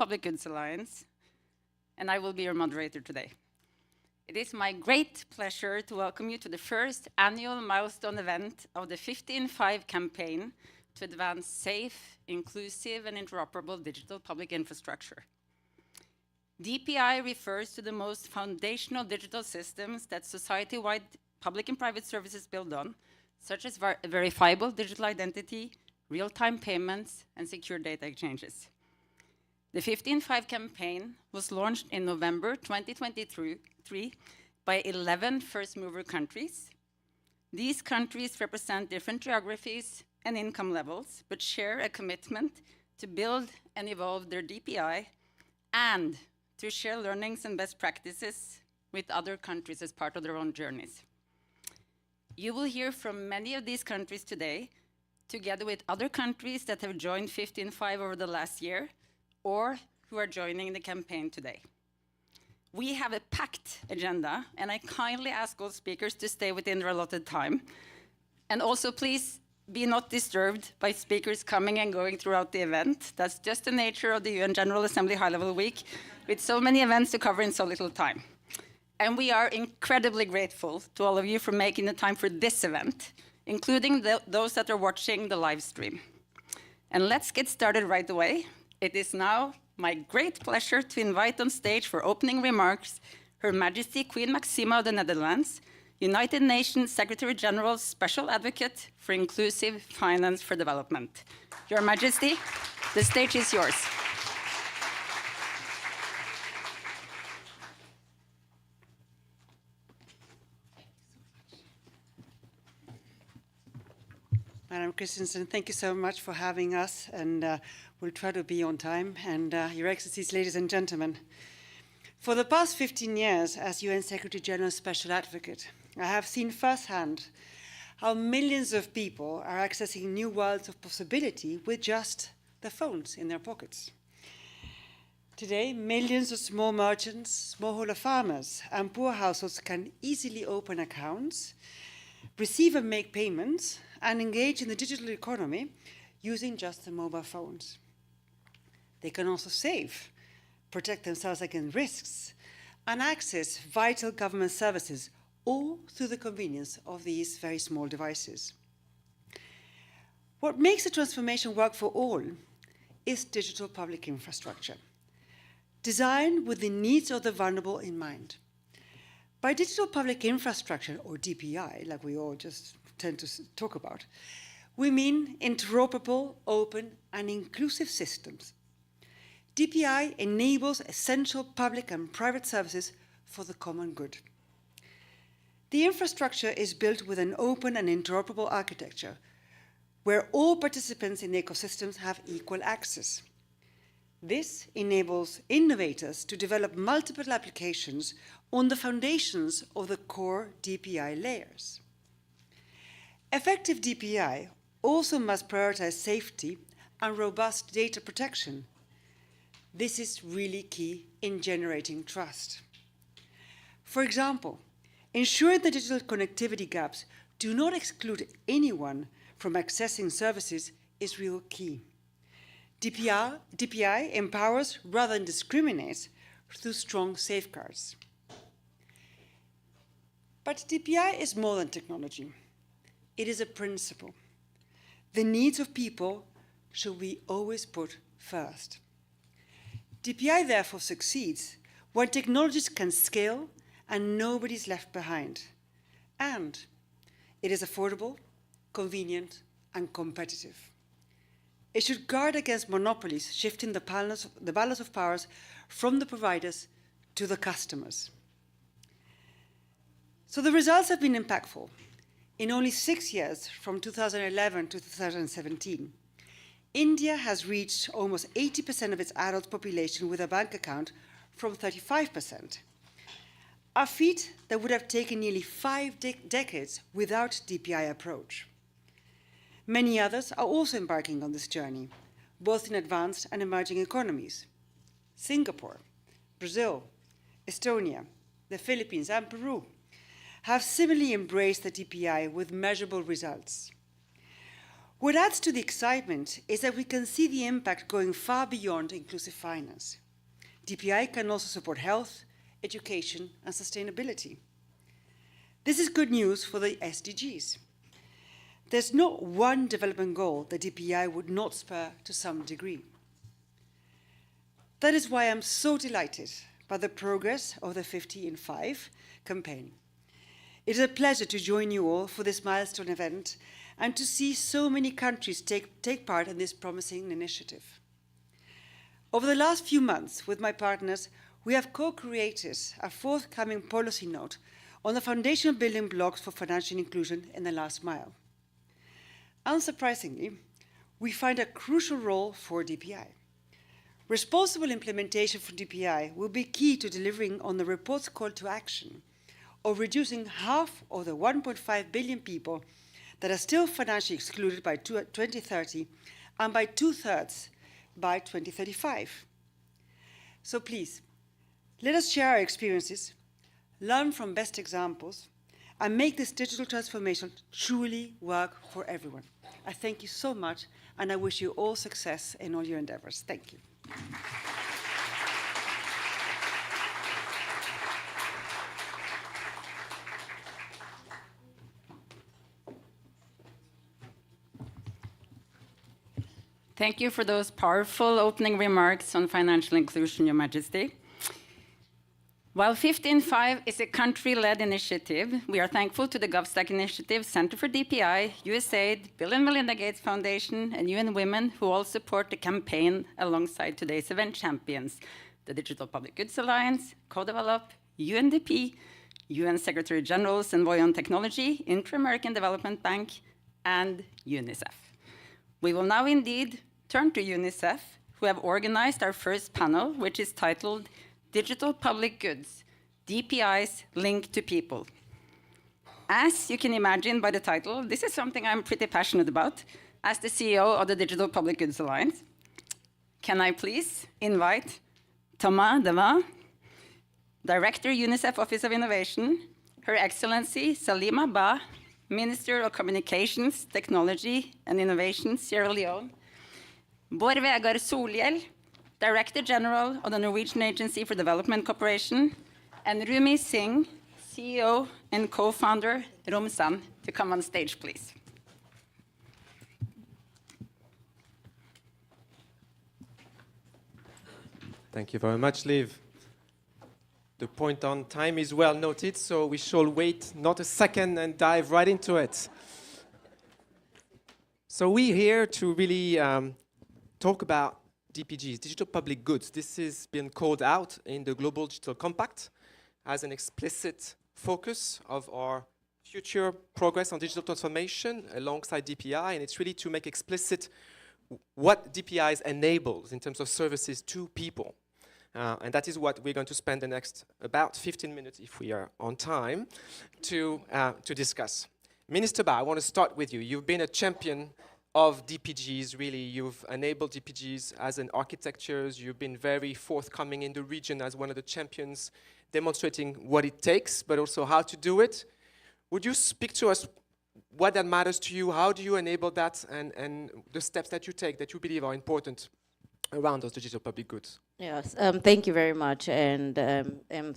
Public Goods Alliance, and I will be your moderator today. It is my great pleasure to welcome you to the first annual milestone event of the 15/5 campaign to advance safe, inclusive, and interoperable digital public infrastructure. DPI refers to the most foundational digital systems that society-wide public and private services build on, such as verifiable digital identity, real-time payments, and secure data exchanges. The 15/5 campaign was launched in November 2023 by 11 first-mover countries. These countries represent different geographies and income levels, but share a commitment to build and evolve their DPI and to share learnings and best practices with other countries as part of their own journeys. You will hear from many of these countries today, together with other countries that have joined 15/5 over the last year, or who are joining the campaign today. We have a packed agenda, and I kindly ask all speakers to stay within their allotted time. And also, please be not disturbed by speakers coming and going throughout the event. That's just the nature of the UN General Assembly High-Level Week, with so many events to cover in so little time. And we are incredibly grateful to all of you for making the time for this event, including those that are watching the live stream. And let's get started right away. It is now my great pleasure to invite on stage for opening remarks Her Majesty Queen Maxima of the Netherlands, United Nations Secretary General's Special Advocate for Inclusive Finance for Development. Your Majesty, the stage is yours. Madam Christensen, thank you so much for having us, and we'll try to be on time. And Your Excellencies, ladies and gentlemen, for the past 15 years as UN Secretary General's Special Advocate, I have seen firsthand how millions of people are accessing new worlds of possibility with just their phones in their pockets. Today, millions of small merchants, smallholder farmers, and poor households can easily open accounts, receive and make payments, and engage in the digital economy using just their mobile phones. They can also save, protect themselves against risks, and access vital government services, all through the convenience of these very small devices. What makes the transformation work for all is digital public infrastructure, designed with the needs of the vulnerable in mind. By digital public infrastructure, or DPI, like we all just tend to talk about, we mean interoperable, open, and inclusive systems. DPI enables essential public and private services for the common good. The infrastructure is built with an open and interoperable architecture, where all participants in the ecosystems have equal access. This enables innovators to develop multiple applications on the foundations of the core DPI layers. Effective DPI also must prioritize safety and robust data protection. This is really key in generating trust. For example, ensuring that digital connectivity gaps do not exclude anyone from accessing services is real key. DPI empowers rather than discriminates through strong safeguards. But DPI is more than technology. It is a principle. The needs of people should be always put first. DPI therefore succeeds when technologies can scale and nobody is left behind. And it is affordable, convenient, and competitive. It should guard against monopolies shifting the balance of powers from the providers to the customers. So the results have been impactful. In only 6 years, from 2011 to 2017, India has reached almost 80% of its adult population with a bank account from 35%. A feat that would have taken nearly 5 decades without DPI approach. Many others are also embarking on this journey, both in advanced and emerging economies. Singapore, Brazil, Estonia, the Philippines, and Peru have similarly embraced the DPI with measurable results. What adds to the excitement is that we can see the impact going far beyond inclusive finance. DPI can also support health, education, and sustainability. This is good news for the SDGs. There's not one development goal that DPI would not spur to some degree. That is why I'm so delighted by the progress of the 50 in 5 campaign. It is a pleasure to join you all for this milestone event and to see so many countries take part in this promising initiative. Over the last few months, with my partners, we have co-created a forthcoming policy note on the foundational building blocks for financial inclusion in the last mile. Unsurprisingly, we find a crucial role for DPI. Responsible implementation for DPI will be key to delivering on the report's call to action of reducing half of the 1.5 billion people that are still financially excluded by 2030 and by 2/3 by 2035. So please, let us share our experiences, learn from best examples, and make this digital transformation truly work for everyone. I thank you so much, and I wish you all success in all your endeavors. Thank you. Thank you for those powerful opening remarks on financial inclusion, Your Majesty. While 15.5 is a country-led initiative, we are thankful to the GovStack Initiative, Center for DPI, USAID, Bill and Melinda Gates Foundation, and UN Women, who all support the campaign alongside today's event champions, the Digital Public Goods Alliance, Co-Develop, UNDP, UN Secretary General's Envoy on Technology, Inter-American Development Bank, and UNICEF. We will now indeed turn to UNICEF, who have organized our first panel, which is titled Digital Public Goods, DPI's Link to People. As you can imagine by the title, this is something I'm pretty passionate about as the CEO of the Digital Public Goods Alliance. Can I please invite Thomas Devin, Director, UNICEF Office of Innovation, Her Excellency Salima Ba, Minister of Communications, Technology and Innovation, Sierra Leone, Bård Vegar Solhjell, Director General of the Norwegian Agency for Development Cooperation, and Rumi Singh, CEO and co-founder, Romsan, to come on stage, please. Thank you very much, Liv. The point on time is well noted, so we shall wait not a second and dive right into it. So we're here to really talk about DPGs, digital public goods. This has been called out in the Global Digital Compact as an explicit focus of our future progress on digital transformation alongside DPI, and it's really to make explicit what DPIs enables in terms of services to people. And that is what we're going to spend the next about 15 minutes, if we are on time, to discuss. Minister Ba, I want to start with you. You've been a champion of DPGs, really. You've enabled DPGs as an architectures. You've been very forthcoming in the region as one of the champions, demonstrating what it takes, but also how to do it. Would you speak to us what that matters to you? How do you enable that, and the steps that you take that you believe are important around those digital public goods? Yes, thank you very much, and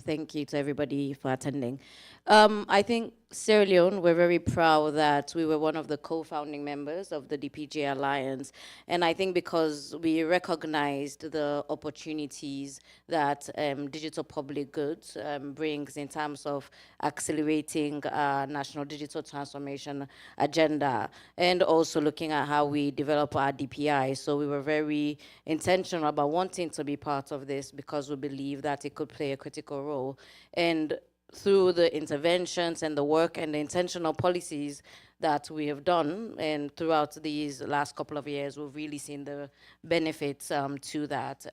thank you to everybody for attending. I think Sierra Leone, we're very proud that we were one of the co-founding members of the DPG Alliance, and I think because we recognized the opportunities that digital public goods brings in terms of accelerating national digital transformation agenda, and also looking at how we develop our DPI. So we were very intentional about wanting to be part of this because we believe that it could play a critical role. And through the interventions and the work and the intentional policies that we have done, and throughout these last couple of years, we've really seen the benefits to that.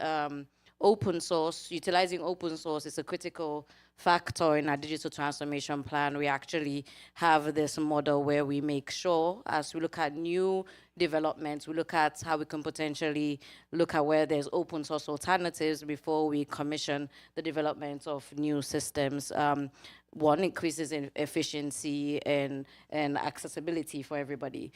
Open source, utilizing open source is a critical factor in our digital transformation plan. We actually have this model where we make sure, as we look at new developments, we look at how we can potentially look at where there's open source alternatives before we commission the development of new systems. One, increases in efficiency and accessibility for everybody.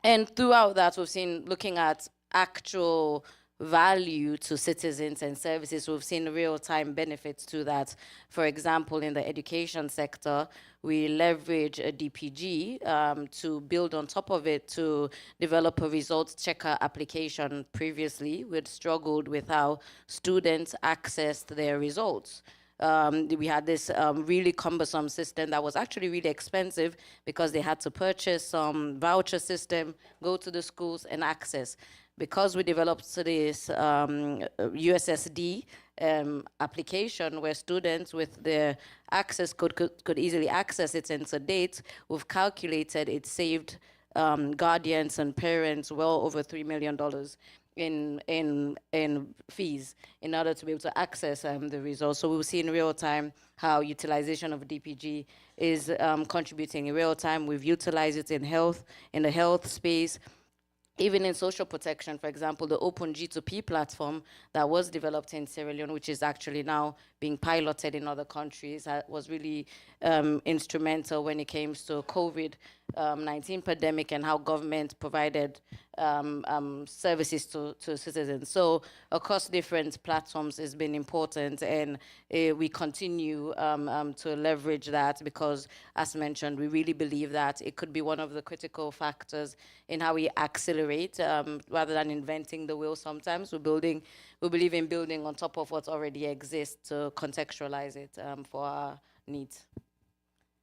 And throughout that, we've seen looking at actual value to citizens and services, we've seen real-time benefits to that. For example, in the education sector, we leverage a DPG to build on top of it to develop a results checker application. Previously, we'd struggled with how students accessed their results. We had this really cumbersome system that was actually really expensive because they had to purchase some voucher system, go to the schools and access. Because we developed this USSD application where students with their access could easily access it and to date, we've calculated it saved guardians and parents well over $3 million in fees in order to be able to access the results. So we'll see in real time how utilization of DPG is contributing in real time. We've utilized it in the health space. Even in social protection, for example, the Open G2P platform that was developed in Sierra Leone, which is actually now being piloted in other countries, was really instrumental when it came to COVID-19 pandemic and how government provided services to citizens. So across different platforms has been important, and we continue to leverage that because, as mentioned, we really believe that it could be one of the critical factors in how we accelerate rather than inventing the wheel. Sometimes we believe in building on top of what already exists to contextualize it for our needs.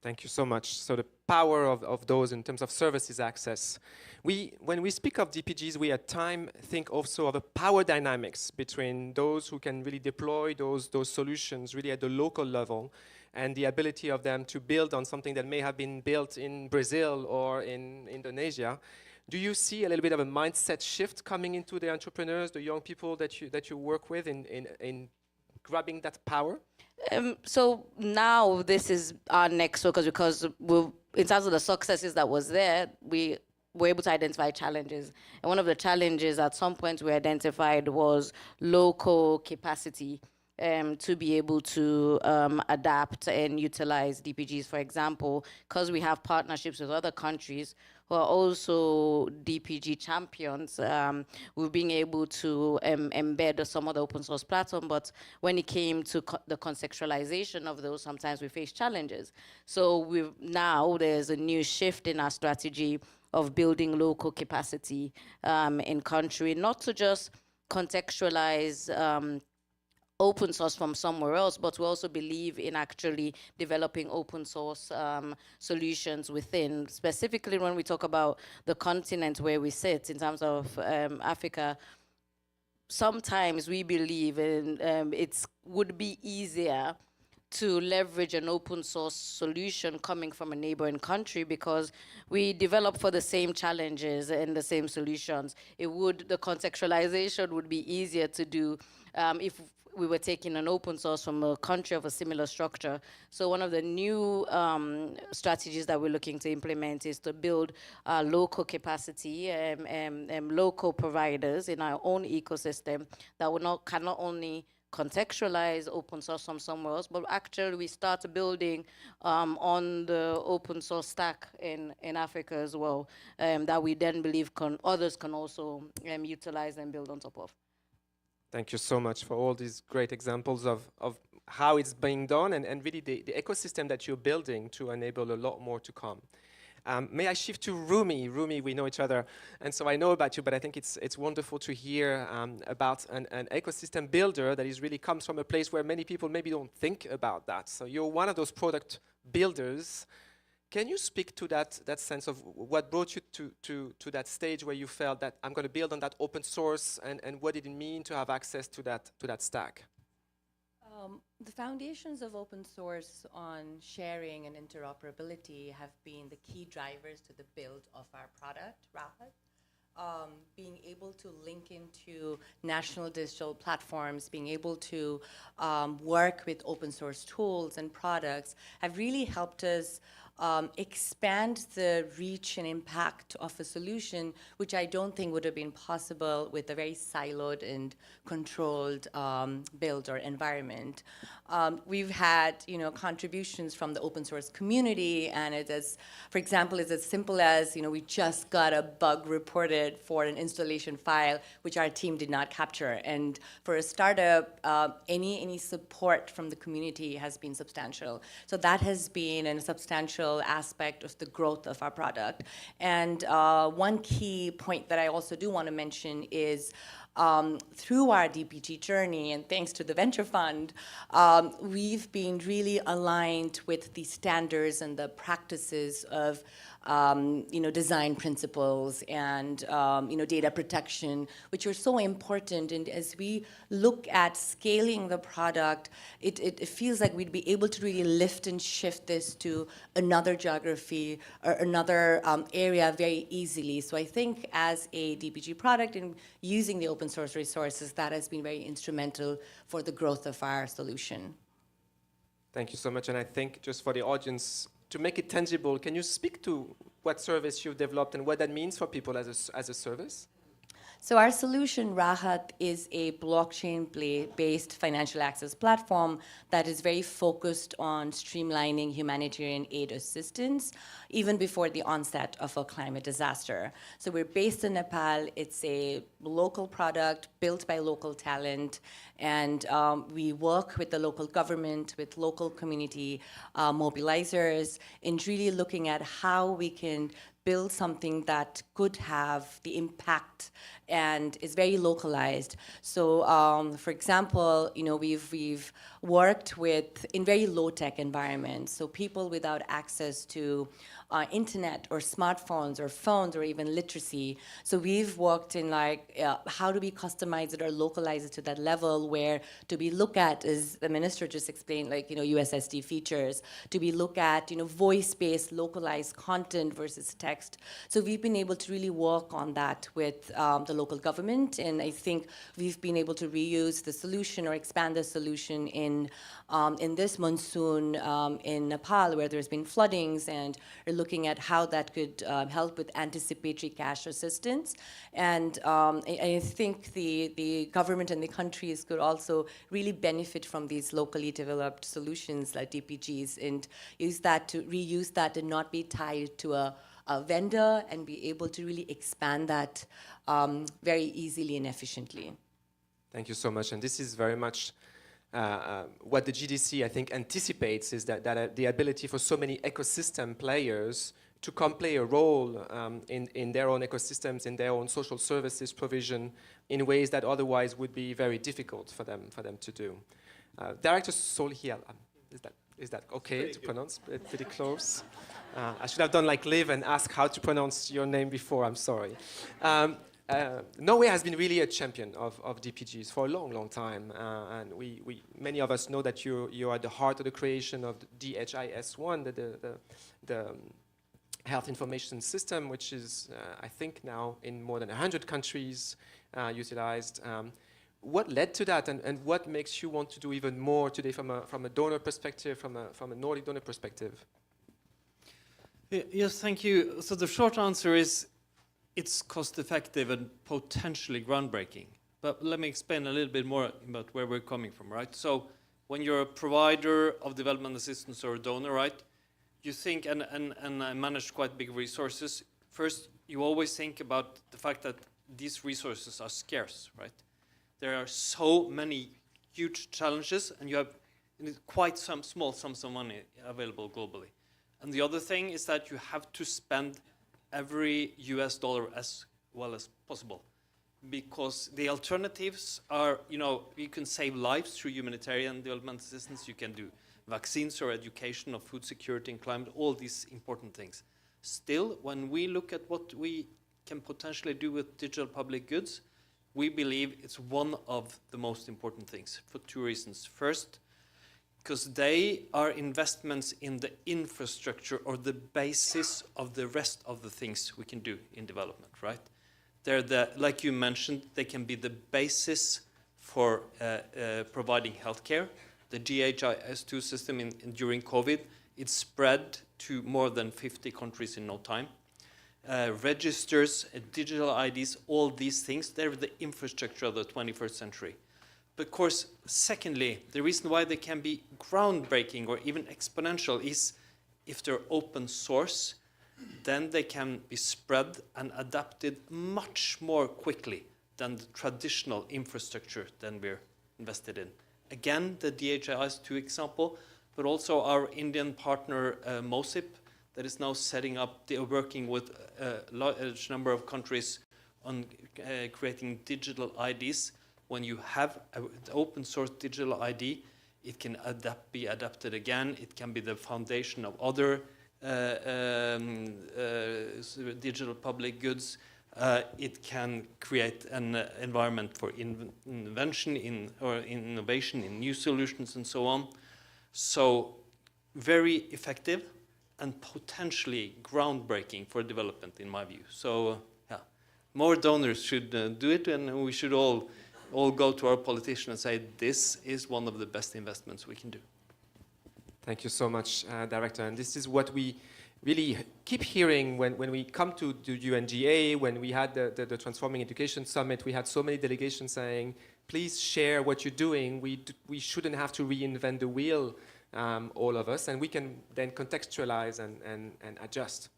Thank you so much. So the power of those in terms of services access. When we speak of DPGs, we at time think also of the power dynamics between those who can really deploy those solutions really at the local level and the ability of them to build on something that may have been built in Brazil or in Indonesia. Do you see a little bit of a mindset shift coming into the entrepreneurs, the young people that you work with in grabbing that power? So now this is our next focus because in terms of the successes that was there, we were able to identify challenges. And one of the challenges at some point we identified was local capacity to be able to adapt and utilize DPGs. For example, because we have partnerships with other countries who are also DPG champions, we've been able to embed some of the open source platform, but when it came to the contextualization of those, sometimes we face challenges. So now there's a new shift in our strategy of building local capacity in country, not to just contextualize open source from somewhere else, but we also believe in actually developing open source solutions within. Specifically, when we talk about the continent where we sit in terms of Africa, sometimes we believe in it would be easier to leverage an open source solution coming from a neighboring country because we develop for the same challenges and the same solutions. The contextualization would be easier to do if we were taking an open source from a country of a similar structure. So one of the new strategies that we're looking to implement is to build local capacity local providers in our own ecosystem that can not only contextualize open source from somewhere else, but actually we start building on the open source stack in Africa as well, that we then believe others can also utilize and build on top of. Thank you so much for all these great examples of how it's being done and really the ecosystem that you're building to enable a lot more to come. May I shift to Rumi? Rumi, we know each other, and so I know about you, but I think it's wonderful to hear about an ecosystem builder that really comes from a place where many people maybe don't think about that. So you're one of those product builders. Can you speak to that sense of what brought you to that stage where you felt that I'm going to build on that open source, and what did it mean to have access to that stack? The foundations of open source on sharing and interoperability have been the key drivers to the build of our product, Rahat. Being able to link into national digital platforms, being able to work with open source tools and products have really helped us expand the reach and impact of a solution, which I don't think would have been possible with a very siloed and controlled build or environment. We've had, contributions from the open source community, and it is, for example, it's as simple as, we just got a bug reported for an installation file, which our team did not capture. And for a startup, any support from the community has been substantial. So that has been a substantial aspect of the growth of our product. And one key point that I also do want to mention is through our DPG journey, and thanks to the venture fund, we've been really aligned with the standards and the practices of design principles and data protection, which are so important. And as we look at scaling the product, it feels like we'd be able to really lift and shift this to another geography or another area very easily. So I think as a DPG product and using the open source resources, that has been very instrumental for the growth of our solution. Thank you so much. And I think just for the audience, to make it tangible, can you speak to what service you've developed and what that means for people as a service? So our solution, Rahat, is a blockchain-based financial access platform that is very focused on streamlining humanitarian aid assistance, even before the onset of a climate disaster. So we're based in Nepal. It's a local product built by local talent, and we work with the local government, with local community mobilizers, in really looking at how we can build something that could have the impact and is very localized. So, for example, we've worked in very low-tech environments, so people without access to internet or smartphones or phones or even literacy. So we've worked in how do we customize it or localize it to that level where to be looked at, as the minister just explained, USSD features, to be looked at, voice-based localized content versus text. So we've been able to really work on that with the local government, and I think we've been able to reuse the solution or expand the solution in this monsoon in Nepal, where there's been floodings, and are looking at how that could help with anticipatory cash assistance. And I think the government and the countries could also really benefit from these locally developed solutions like DPGs, and reuse that and not be tied to a vendor, and be able to really expand that very easily and efficiently. Thank you so much. And this is very much what the GDC, I think, anticipates, is that the ability for so many ecosystem players to come play a role in their own ecosystems, in their own social services provision, in ways that otherwise would be very difficult for them to do. Director Solhiel, is that okay to pronounce? Pretty close. I should have done like Liv and ask how to pronounce your name before. I'm sorry. Norway has been really a champion of DPGs for a long, long time, and many of us know that you are at the heart of the creation of the DHIS1, the health information system, which is, I think, now in more than 100 countries utilized. What led to that, and what makes you want to do even more today from a donor perspective, from a Nordic donor perspective? Yes, thank you. So the short answer is it's cost-effective and potentially groundbreaking. But let me explain a little bit more about where we're coming from, right? So when you're a provider of development assistance or a donor, right, you think, and I manage quite big resources, first, you always think about the fact that these resources are scarce, right? There are so many huge challenges, and you have quite some small sums of money available globally. And the other thing is that you have to spend every US dollar as well as possible, because the alternatives are, you can save lives through humanitarian development assistance, you can do vaccines or education of food security and climate, all these important things. Still, when we look at what we can potentially do with digital public goods, we believe it's one of the most important things for two reasons. First, because they are investments in the infrastructure or the basis of the rest of the things we can do in development, right? They're like you mentioned, they can be the basis for providing healthcare. The DHIS2 system during COVID, it spread to more than 50 countries in no time. Registers, digital IDs, all these things, they're the infrastructure of the 21st century. But of course, secondly, the reason why they can be groundbreaking or even exponential is if they're open source, then they can be spread and adapted much more quickly than the traditional infrastructure than we're invested in. Again, the DHI is 2 example, but also our Indian partner MOSIP that is now setting up, they're working with a large number of countries on creating digital IDs. When you have an open source digital ID, it can be adapted again. It can be the foundation of other digital public goods. It can create an environment for invention or innovation in new solutions and so on. So very effective and potentially groundbreaking for development in my view. So yeah, more donors should do it, and we should all go to our politicians and say this is one of the best investments we can do. Thank you so much, Director. And this is what we really keep hearing when we come to UNGA, when we had the Transforming Education Summit, we had so many delegations saying, please share what you're doing. We shouldn't have to reinvent the wheel, all of us, and we can then contextualize and adjust.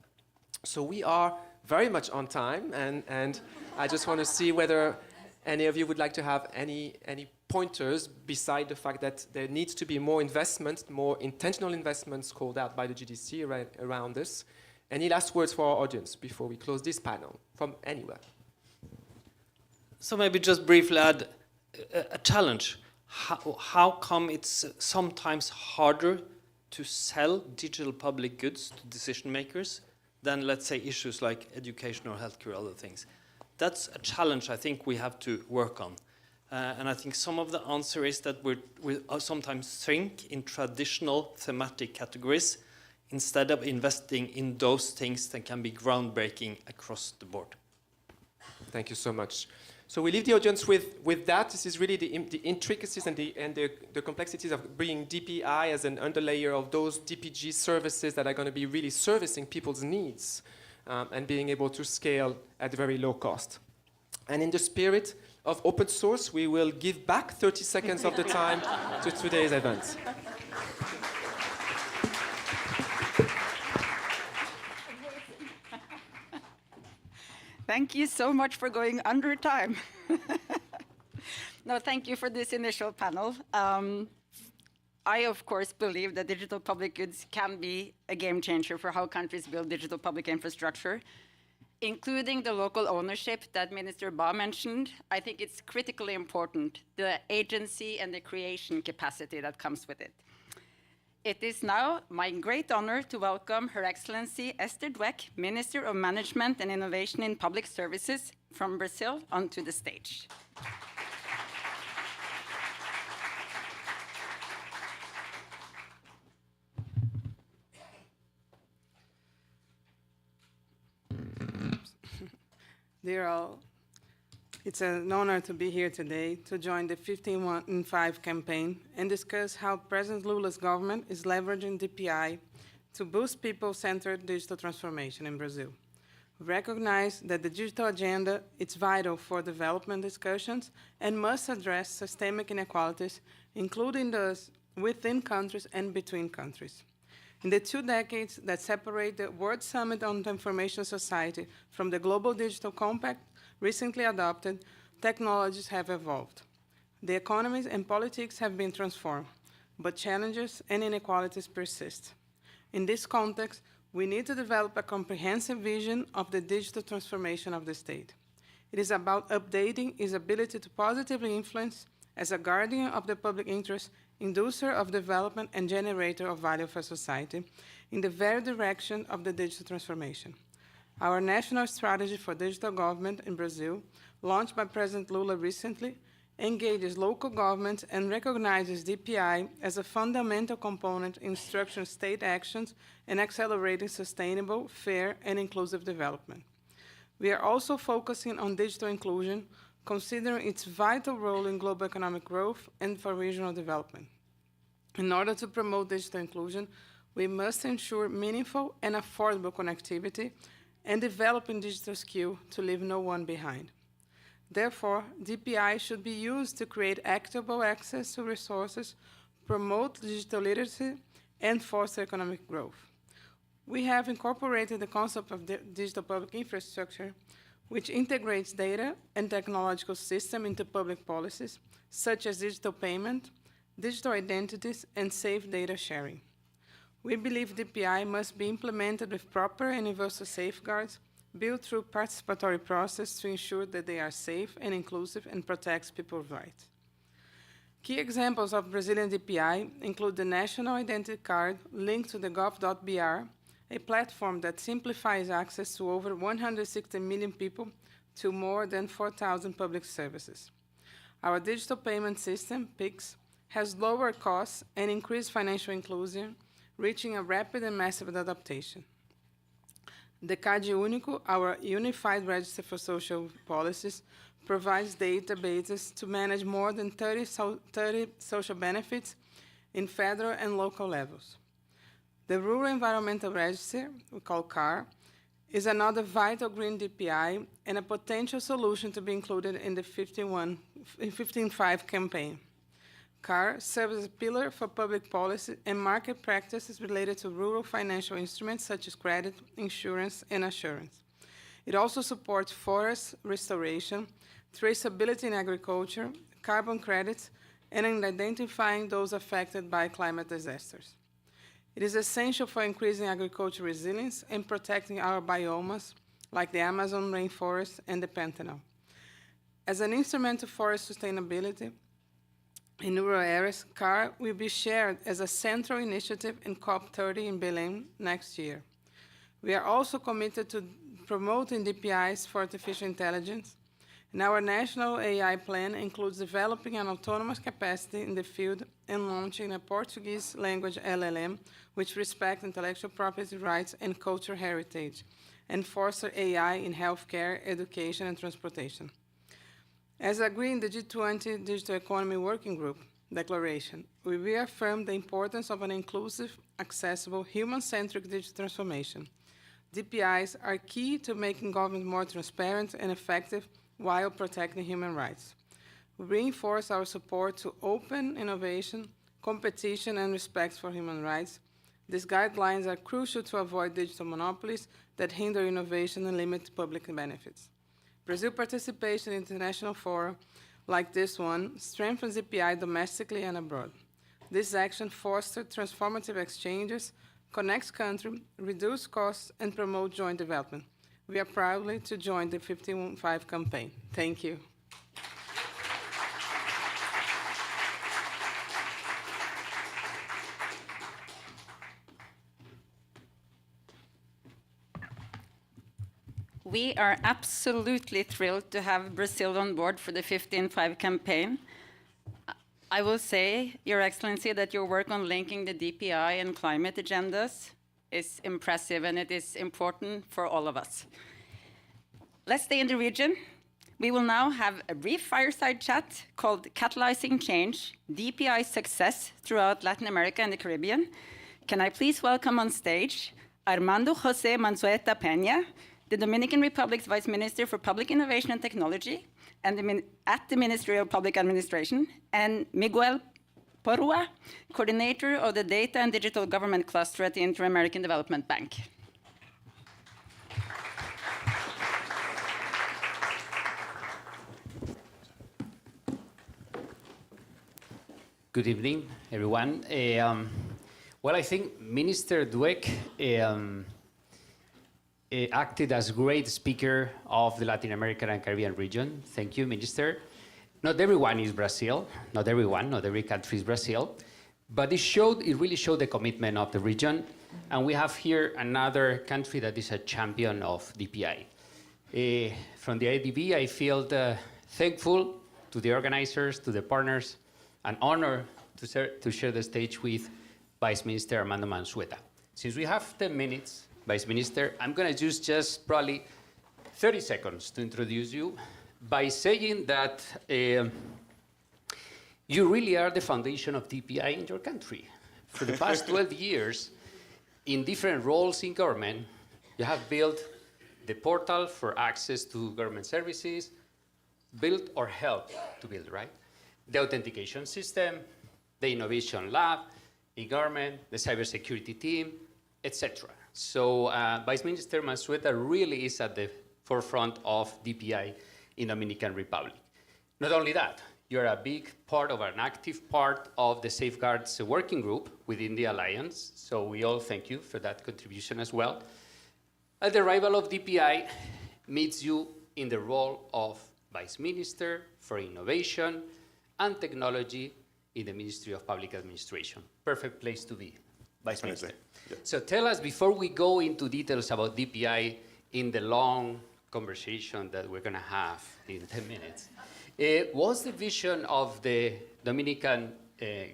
So we are very much on time, and I just want to see whether any of you would like to have any pointers beside the fact that there needs to be more investment, more intentional investments called out by the GDC around this. Any last words for our audience before we close this panel from anywhere? So maybe just briefly add a challenge. How come it's sometimes harder to sell digital public goods to decision makers than, let's say, issues like education or healthcare or other things? That's a challenge I think we have to work on. And I think some of the answer is that we sometimes think in traditional thematic categories instead of investing in those things that can be groundbreaking across the board. Thank you so much. So we leave the audience with that. This is really the intricacies and the complexities of bringing DPI as an underlayer of those DPG services that are going to be really servicing people's needs and being able to scale at very low cost. And in the spirit of open source, we will give back 30 seconds of the time to today's event. Thank you so much for going under time. No, thank you for this initial panel. I, of course, believe that digital public goods can be a game changer for how countries build digital public infrastructure, including the local ownership that Minister Ba mentioned. I think it's critically important, the agency and the creation capacity that comes with it. It is now my great honor to welcome Her Excellency Esther Dweck, Minister of Management and Innovation in Public Services from Brazil, onto the stage. Dear all, it's an honor to be here today to join the 15 in 5 campaign and discuss how President Lula's government is leveraging DPI to boost people-centered digital transformation in Brazil. We recognize that the digital agenda is vital for development discussions and must address systemic inequalities, including those within countries and between countries. In the 2 decades that separate the World Summit on the Information Society from the Global Digital Compact recently adopted, technologies have evolved. The economies and politics have been transformed, but challenges and inequalities persist. In this context, we need to develop a comprehensive vision of the digital transformation of the state. It is about updating its ability to positively influence as a guardian of the public interest, inducer of development and generator of value for society in the very direction of the digital transformation. Our national strategy for digital government in Brazil, launched by President Lula recently, engages local governments and recognizes DPI as a fundamental component in structuring state actions and accelerating sustainable, fair, and inclusive development. We are also focusing on digital inclusion, considering its vital role in global economic growth and for regional development. In order to promote digital inclusion, We must ensure meaningful and affordable connectivity and developing digital skill to leave no one behind. Therefore, DPI should be used to create equitable access to resources, promote digital literacy, and foster economic growth. We have incorporated the concept of digital public infrastructure, which integrates data and technological systems into public policies, such as digital payment, digital identities, and safe data sharing. We believe DPI must be implemented with proper and universal safeguards, built through participatory process to ensure that they are safe and inclusive and protects people's rights. Key examples of Brazilian DPI include the National Identity Card linked to the gov.br, a platform that simplifies access to over 160 million people to more than 4,000 public services. Our digital payment system, PIX, has lower costs and increased financial inclusion, reaching a rapid and massive adaptation. The CADE Único, our unified register for social policies, provides databases to manage more than 30 social benefits in federal and local levels. The Rural Environmental Register, we call CAR, is another vital green DPI and a potential solution to be included in the 15.5 campaign. CAR serves as a pillar for public policy and market practices related to rural financial instruments such as credit, insurance, and assurance. It also supports forest restoration, traceability in agriculture, carbon credits, and in identifying those affected by climate disasters. It is essential for increasing agricultural resilience and protecting our biomes, like the Amazon rainforest and the Pantanal. As an instrument to forest sustainability in rural areas, CAR will be shared as a central initiative in COP30 in Belém next year. We are also committed to promoting DPIs for artificial intelligence, and our national AI plan includes developing an autonomous capacity in the field and launching a Portuguese language LLM, which respects intellectual property rights and cultural heritage, and foster AI in healthcare, education, and transportation. As agreed in the G20 Digital Economy Working Group declaration, we reaffirm the importance of an inclusive, accessible, human-centric digital transformation. DPIs are key to making government more transparent and effective while protecting human rights. We reinforce our support to open innovation, competition, and respect for human rights. These guidelines are crucial to avoid digital monopolies that hinder innovation and limit public benefits. Brazil's participation in international fora like this one strengthens DPI domestically and abroad. This action fosters transformative exchanges, connects countries, reduces costs, and promotes joint development. We are proudly to join the 15.5 campaign. Thank you. We are absolutely thrilled to have Brazil on board for the 15.5 campaign. I will say, Your Excellency, that your work on linking the DPI and climate agendas is impressive, and it is important for all of us. Let's stay in the region. We will now have a brief fireside chat called Catalyzing Change, DPI Success Throughout Latin America and the Caribbean. Can I please welcome on stage Armando José Manzueta Peña, the Dominican Republic's Vice Minister for Public Innovation and Technology and at the Ministry of Public Administration, and Miguel Porrua, Coordinator of the Data and Digital Government Cluster at the Inter-American Development Bank. Good evening, everyone. Well, I think Minister Dweck acted as great speaker of the Latin American and Caribbean region. Thank you, Minister. Not everyone is Brazil, not every country is Brazil, but it really showed the commitment of the region, and we have here another country that is a champion of DPI. From the IDB, I feel thankful to the organizers, to the partners, an honor to share the stage with Vice Minister Armando Manzueta. Since we have 10 minutes, Vice Minister, I'm going to use just probably 30 seconds to introduce you by saying that you really are the foundation of DPI in your country. For the past 12 years, in different roles in government, you have built the portal for access to government services, built or helped to build, right? The authentication system, the innovation lab, e-government, the cybersecurity team, etc. So Vice Minister Mansueta really is at the forefront of DPI in Dominican Republic. Not only that, you're a big part of an active part of the Safeguards Working Group within the Alliance, so we all thank you for that contribution as well. The arrival of DPI meets you in the role of Vice Minister for Innovation and Technology in the Ministry of Public Administration. Perfect place to be, Vice Minister. Yeah. So tell us, before we go into details about DPI in the long conversation that we're going to have in 10 minutes, what's the vision of the Dominican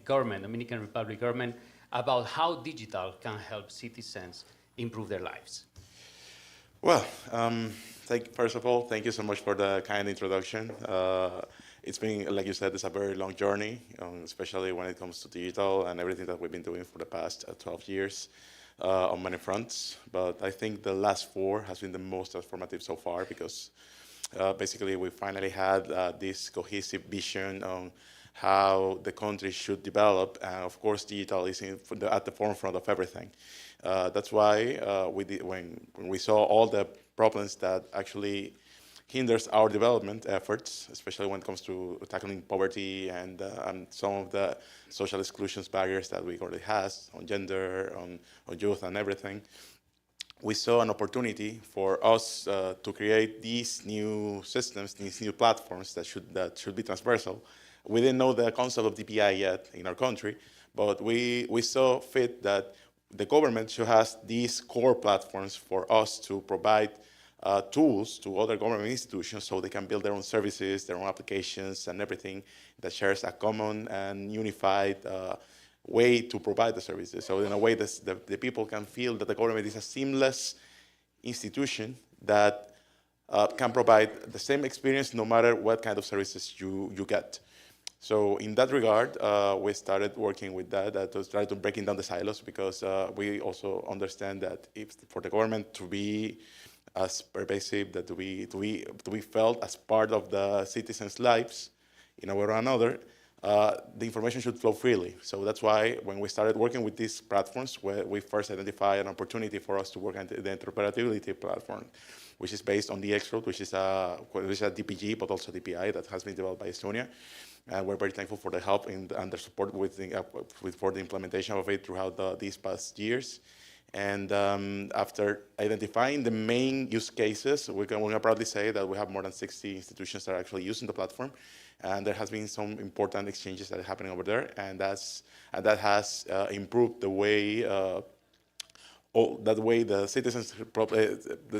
government, Dominican Republic government, about how digital can help citizens improve their lives? Well, first of all, thank you so much for the kind introduction. It's been, like you said, it's a very long journey, especially when it comes to digital and everything that we've been doing for the past 12 years on many fronts. But I think the last 4 has been the most transformative so far because basically we finally had this cohesive vision on how the country should develop. And of course, digital is at the forefront of everything. That's why when we saw all the problems that actually hinders our development efforts, especially when it comes to tackling poverty and some of the social exclusions barriers that we already have on gender, on youth and everything, we saw an opportunity for us to create these new systems, these new platforms that should be transversal. We didn't know the concept of DPI yet in our country, but we saw fit that the government should have these core platforms for us to provide tools to other government institutions so they can build their own services, their own applications, and everything that shares a common and unified way to provide the services. So in a way, the people can feel that the government is a seamless institution that can provide the same experience no matter what kind of services you get. So in that regard, we started working with that to try to breaking down the silos because we also understand that if for the government to be as pervasive, that to be felt as part of the citizens' lives in a way or another, the information should flow freely. So that's why when we started working with these platforms, we first identified an opportunity for us to work on the interoperability platform, which is based on the X-Road, which is a DPG, but also DPI that has been developed by Estonia. And we're very thankful for the help and the support for the implementation of it throughout these past years. And after identifying the main use cases, we can proudly say that we have more than 60 institutions that are actually using the platform. And there has been some important exchanges that are happening over there. And that has improved the way the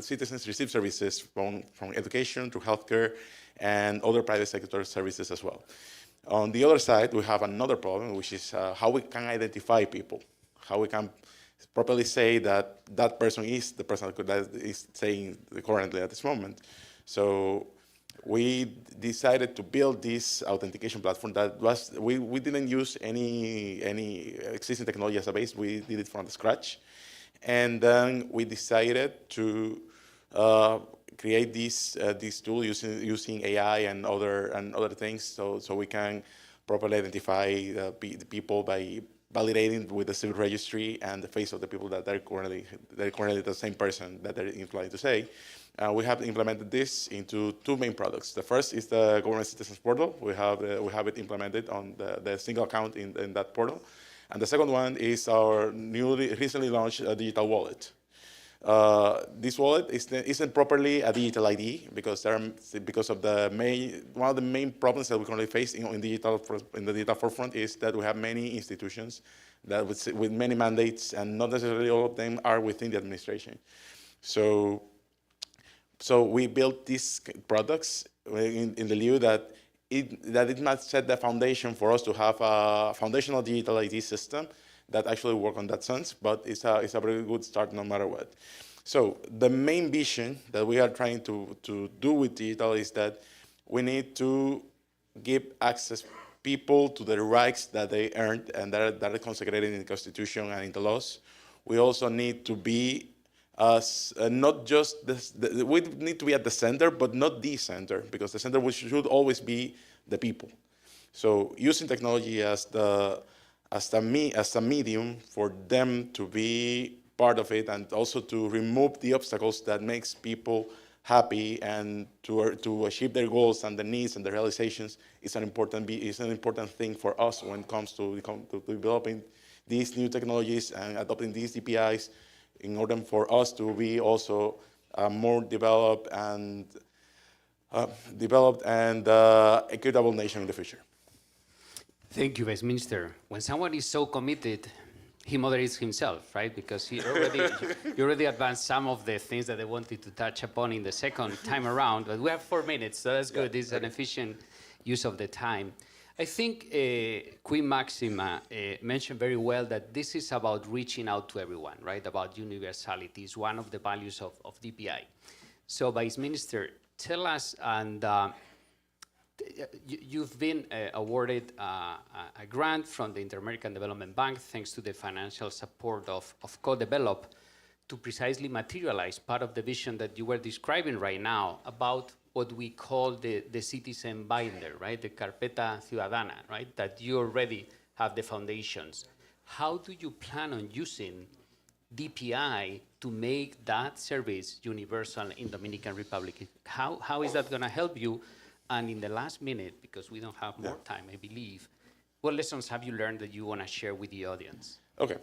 citizens receive services from education to healthcare and other private sector services as well. On the other side, we have another problem, which is how we can identify people, how we can properly say that that person is the person that is saying currently at this moment. So we decided to build this authentication platform that was, we didn't use any existing technology as a base, we did it from scratch. And then we decided to create this tool using AI and other things, so we can properly identify the people by validating with the civil registry and the face of the people that they're currently the same person that they're implying to say. We have implemented this into 2 main products. The first is the Government Citizens Portal. We have it implemented on the single account in that portal. And the second one is our recently launched digital wallet. This wallet isn't properly a digital ID because of one of the main problems that we currently face in the digital forefront is that we have many institutions that with many mandates, and not necessarily all of them are within the administration. So we built these products in the lieu that it must set the foundation for us to have a foundational digital ID system that actually work on that sense, but it's a very good start no matter what. So the main vision that we are trying to do with digital is that we need to give access people to the rights that they earned and that are consecrated in the Constitution and in the laws we also need to be as not just this, we need to be at the center, but not the center, because the center should always be the people. So using technology as a medium for them to be part of it, and also to remove the obstacles that makes people happy and to achieve their goals and their needs and their realizations is an important thing for us when it comes to developing these new technologies and adopting these DPIs in order for us to be also more developed and equitable nation in the future. Thank you, Vice Minister. When someone is so committed, he moderates himself, right? Because he already advanced some of the things that I wanted to touch upon in the second time around, but we have 4 minutes, so that's good. This is an efficient use of the time. I think Queen Maxima mentioned very well that this is about reaching out to everyone, right? About universality is one of the values of DPI. So, Vice Minister, tell us, and you've been awarded a grant from the Inter-American Development Bank thanks to the financial support of Co-Develop to precisely materialize part of the vision that you were describing right now about what we call the citizen binder, right? The Carpeta Ciudadana, right? That you already have the foundations. How do you plan on using DPI to make that service universal in Dominican Republic? How is that going to help you? And in the last minute, because we don't have more time, I believe, what lessons have you learned that you want to share with the audience? Okay.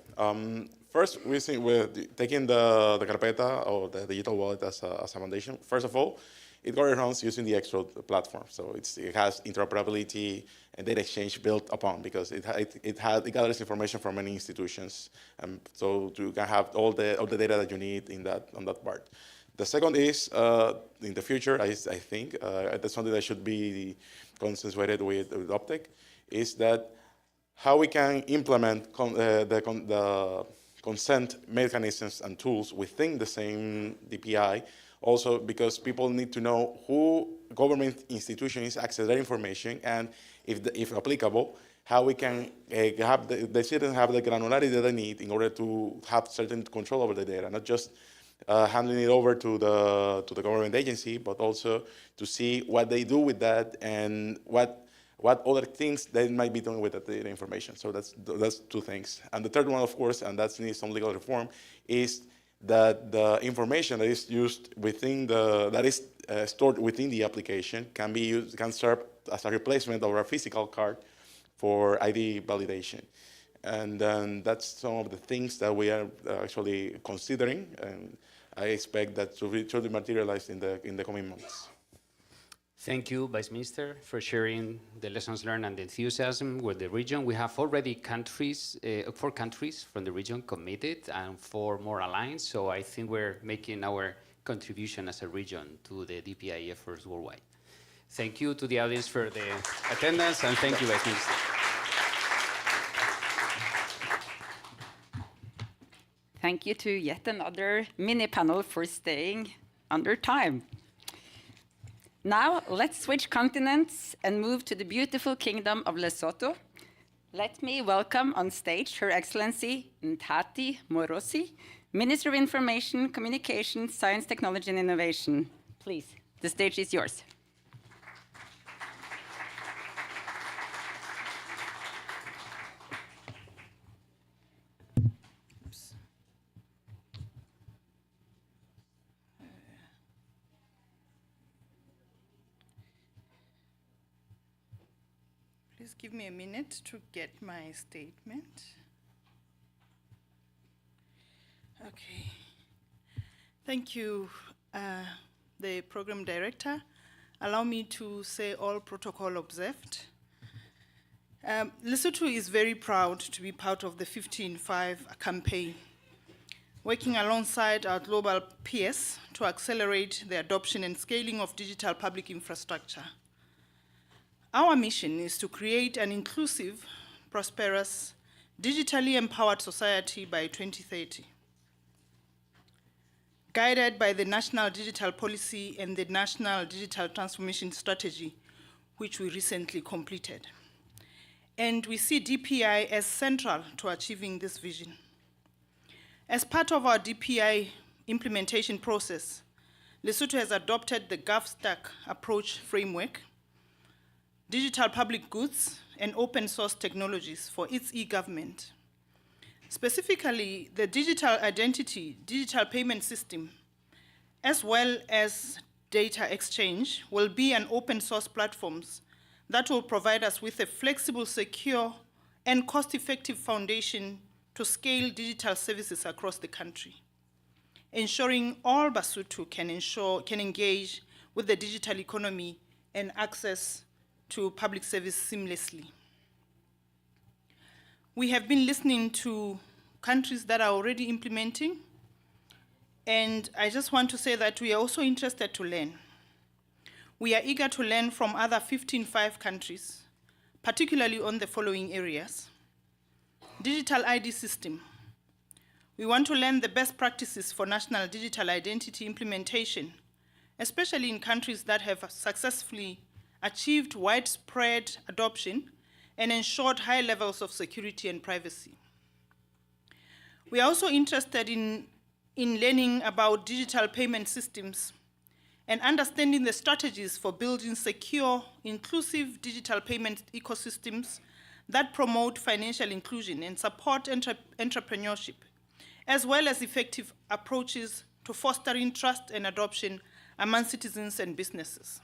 First, we're taking the Carpeta or the digital wallet as a foundation. First of all, it runs using the Xroad platform. So it has interoperability and data exchange built upon, because it gathers information from many institutions. So you can have all the data that you need on that part. The second is, in the future, I think, that's something that should be consensuated with OPTEC, is that how we can implement the consent mechanisms and tools within the same DPI, also because people need to know who government institution is accessing their information, and if applicable, how we can have the citizens have the granularity that they need in order to have certain control over the data, not just handing it over to the government agency, but also to see what they do with that and what other things they might be doing with that data information. So that's two things. And the third one, of course, and that needs some legal reform, is that the information that is used within stored within the application can serve as a replacement of a physical card for ID validation. And then that's some of the things that we are actually considering, and I expect that to be materialized in the coming months. Thank you, Vice Minister, for sharing the lessons learned and the enthusiasm with the region. We have already 4 countries from the region committed and 4 more aligned, so I think we're making our contribution as a region to the DPI efforts worldwide. Thank you to the audience for the attendance, and thank you, Vice Minister. Thank you to yet another mini panel for staying under time. Now, let's switch continents and move to the beautiful kingdom of Lesotho. Let me welcome on stage Her Excellency Ntati Morosi, Minister of Information, Communications, Science, Technology and Innovation. Please, the stage is yours. Please give me a minute to get my statement. Okay. Thank you, the program director. Allow me to say all protocol observed. Lesotho is very proud to be part of the 15-5 campaign, working alongside our global peers to accelerate the adoption and scaling of digital public infrastructure. Our mission is to create an inclusive, prosperous, digitally empowered society by 2030. Guided by the National Digital Policy and the National Digital Transformation Strategy, which we recently completed. And we see DPI as central to achieving this vision. As part of our DPI implementation process, Lesotho has adopted the GovStack approach framework, digital public goods, and open source technologies for its e-government. Specifically, the digital identity, digital payment system, as well as data exchange will be an open source platforms that will provide us with a flexible, secure, and cost-effective foundation to scale digital services across the country, ensuring all Basotho can engage with the digital economy and access to public service seamlessly. We have been listening to countries that are already implementing, and I just want to say that we are also interested to learn. We are eager to learn from other 15 countries, particularly on the following areas. Digital ID system. We want to learn the best practices for national digital identity implementation, especially in countries that have successfully achieved widespread adoption and ensured high levels of security and privacy. We are also interested in learning about digital payment systems and understanding the strategies for building secure, inclusive digital payment ecosystems that promote financial inclusion and support entrepreneurship, as well as effective approaches to fostering trust and adoption among citizens and businesses.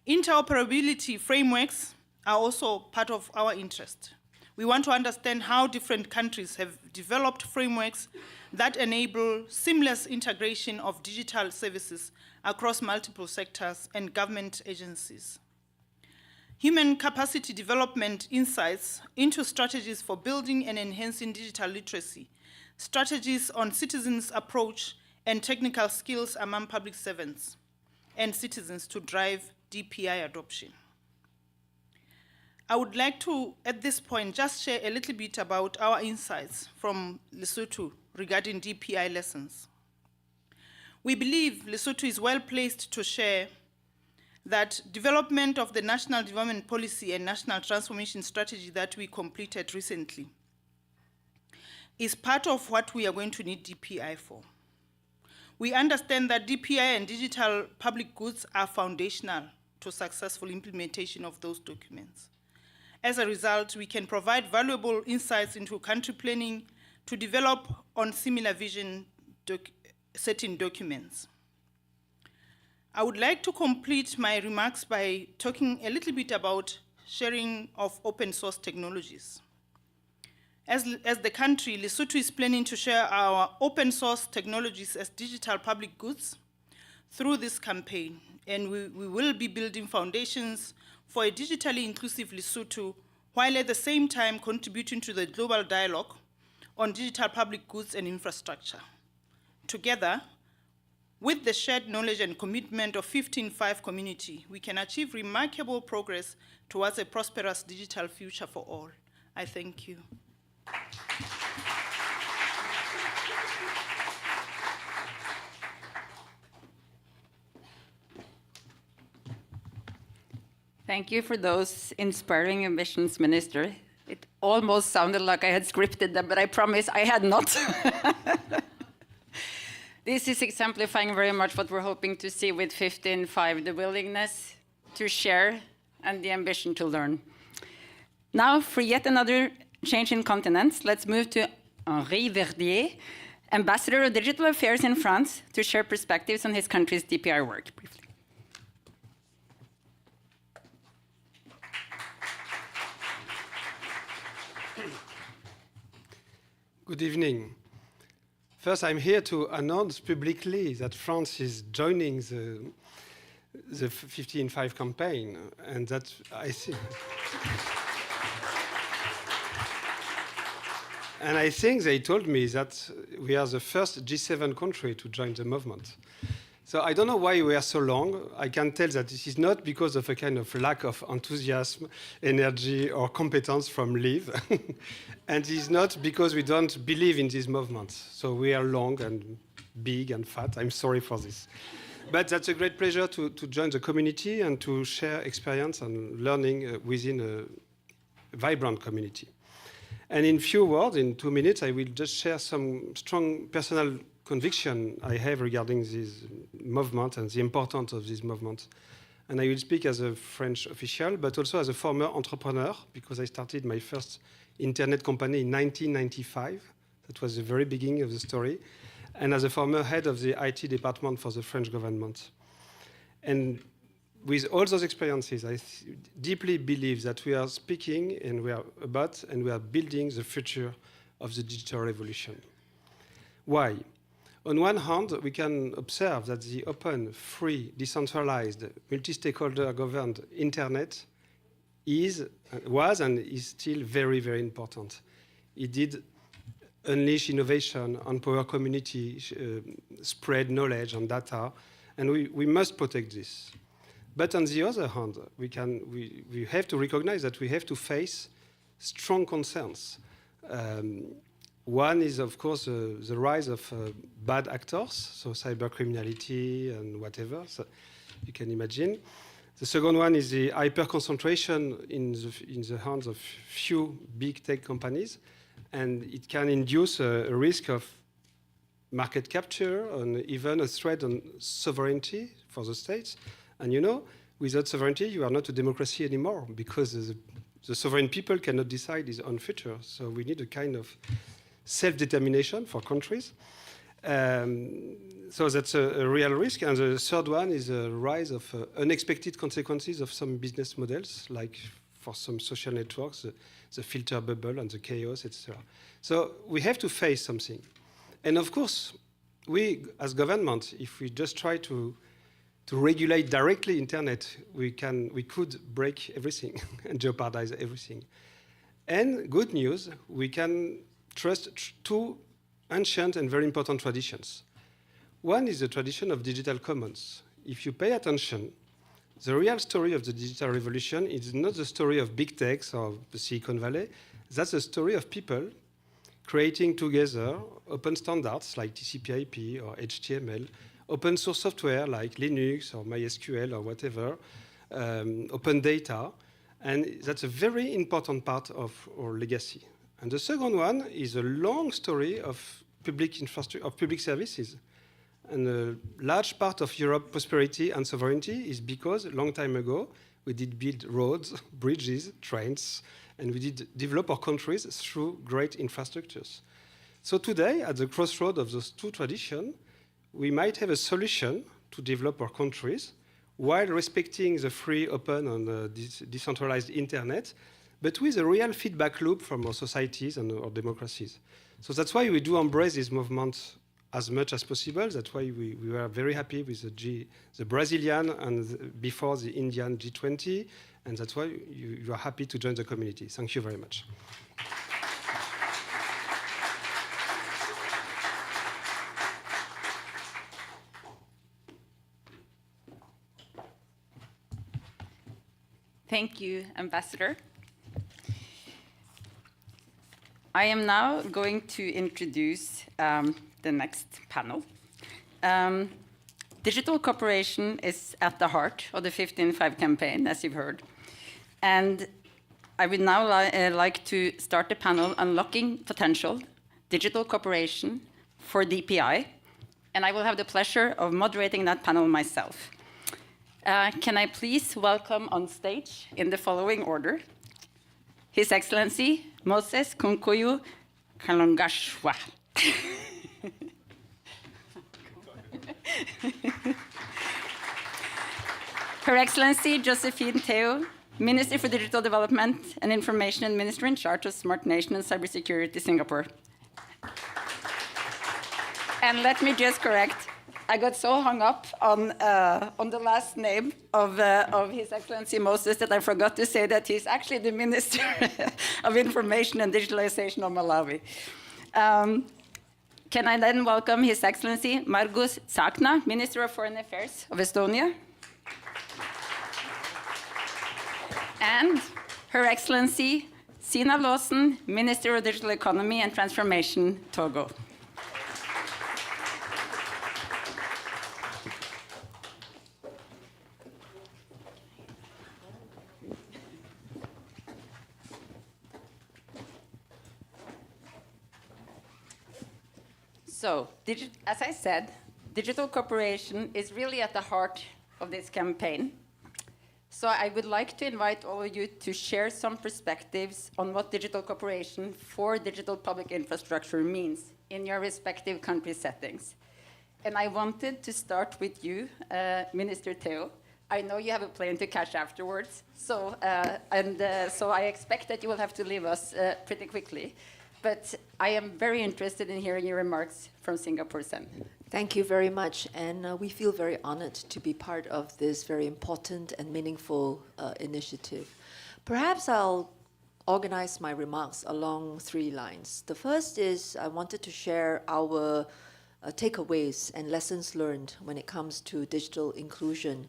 Interoperability frameworks are also part of our interest. We want to understand how different countries have developed frameworks that enable seamless integration of digital services across multiple sectors and government agencies. Human capacity development insights into strategies for building and enhancing digital literacy, strategies on citizens' approach and technical skills among public servants and citizens to drive DPI adoption. I would like to, at this point, just share a little bit about our insights from Lesotho regarding DPI lessons. We believe Lesotho is well placed to share that development of the National Development Policy and National Transformation Strategy that we completed recently is part of what we are going to need DPI for. We understand that DPI and digital public goods are foundational to successful implementation of those documents. As a result, we can provide valuable insights into country planning to develop on similar vision setting documents. I would like to complete my remarks by talking a little bit about sharing of open source technologies. As the country, Lesotho is planning to share our open source technologies as digital public goods through this campaign, and we will be building foundations for a digitally inclusive Lesotho, while at the same time contributing to the global dialogue on digital public goods and infrastructure. Together, with the shared knowledge and commitment of 15 community, we can achieve remarkable progress towards a prosperous digital future for all. I thank you. Thank you for those inspiring ambitions, Minister. It almost sounded like I had scripted them, but I promise I had not. This is exemplifying very much what we're hoping to see with 15.5, the willingness to share and the ambition to learn. Now, for yet another change in continents, let's move to Henri Verdier, Ambassador of Digital Affairs in France, to share perspectives on his country's DPI work briefly. Good evening. First, I'm here to announce publicly that France is joining the 15.5 campaign, and that I think. And I think they told me that we are the first G7 country to join the movement. So I don't know why we are so long. I can tell that this is not because of a kind of lack of enthusiasm, energy, or competence from Liv. And it's not because we don't believe in this movement. So we are long and big and fat. I'm sorry for this. But that's a great pleasure to join the community and to share experience and learning within a vibrant community. And in few words, in 2 minutes, I will just share some strong personal conviction I have regarding this movement and the importance of this movement. And I will speak as a French official, but also as a former entrepreneur, because I started my first internet company in 1995. That was the very beginning of the story. And as a former head of the IT department for the French government. And with all those experiences, I deeply believe that we are speaking and we are building the future of the digital revolution. Why? On one hand, we can observe that the open, free, decentralized, multi-stakeholder governed internet was and is still very, very important. It did unleash innovation, empower community, spread knowledge and data, and we must protect this. But on the other hand, we have to recognize that we have to face strong concerns. One is, of course, the rise of bad actors, so cybercriminality and whatever, so you can imagine. The second one is the hyper-concentration in the hands of few big tech companies, and it can induce a risk of market capture and even a threat on sovereignty for the states. And you know, without sovereignty, you are not a democracy anymore, because the sovereign people cannot decide his own future. So we need a kind of self-determination for countries. So that's a real risk. And the third one is a rise of unexpected consequences of some business models, like for some social networks, the filter bubble and the chaos, etc. So we have to face something. And of course, we as government, if we just try to regulate directly internet, we could break everything and jeopardize everything. And good news, we can trust two ancient and very important traditions. One is the tradition of digital commons. If you pay attention, the real story of the digital revolution is not the story of big techs or the Silicon Valley. That's the story of people creating together open standards like TCP/IP or HTML, open source software like Linux or MySQL or whatever, open data, and that's a very important part of our legacy. And the second one is a long story of public infrastructure, of public services. And a large part of Europe's prosperity and sovereignty is because a long time ago, we did build roads, bridges, trains, and we did develop our countries through great infrastructures. So today, at the crossroad of those two traditions, we might have a solution to develop our countries while respecting the free, open, and decentralized internet, but with a real feedback loop from our societies and our democracies. So that's why we do embrace this movement as much as possible. That's why we were very happy with the Brazilian and before the Indian G20, and that's why you are happy to join the community. Thank you very much. Thank you, Ambassador. I am now going to introduce the next panel. Digital cooperation is at the heart of the 15/5 campaign, as you've heard. And I would now like to start the panel Unlocking Potential, Digital Cooperation for DPI. And I will have the pleasure of moderating that panel myself. Can I please welcome on stage, in the following order, His Excellency Moses Kunkuyu Kalongashwa. Her Excellency Josephine Teo, Minister for Digital Development and Information and Minister in charge of Smart Nation and Cybersecurity, Singapore. And let me just correct, I got so hung up on the last name of His Excellency Moses that I forgot to say that he's actually the Minister of Information and Digitalization of Malawi. Can I then welcome His Excellency Margus Tsakna, Minister of Foreign Affairs of Estonia. And Her Excellency Sina Lawson, Minister of Digital Economy and Transformation, Togo. So, as I said, digital cooperation is really at the heart of this campaign. So I would like to invite all of you to share some perspectives on what digital cooperation for digital public infrastructure means in your respective country settings. And I wanted to start with you, Minister Theo. I know you have a plane to catch afterwards, so I expect that you will have to leave us pretty quickly. But I am very interested in hearing your remarks from Singapore Sen. Thank you very much, and we feel very honored to be part of this very important and meaningful initiative. Perhaps I'll organize my remarks along 3 lines. The first is I wanted to share our takeaways and lessons learned when it comes to digital inclusion.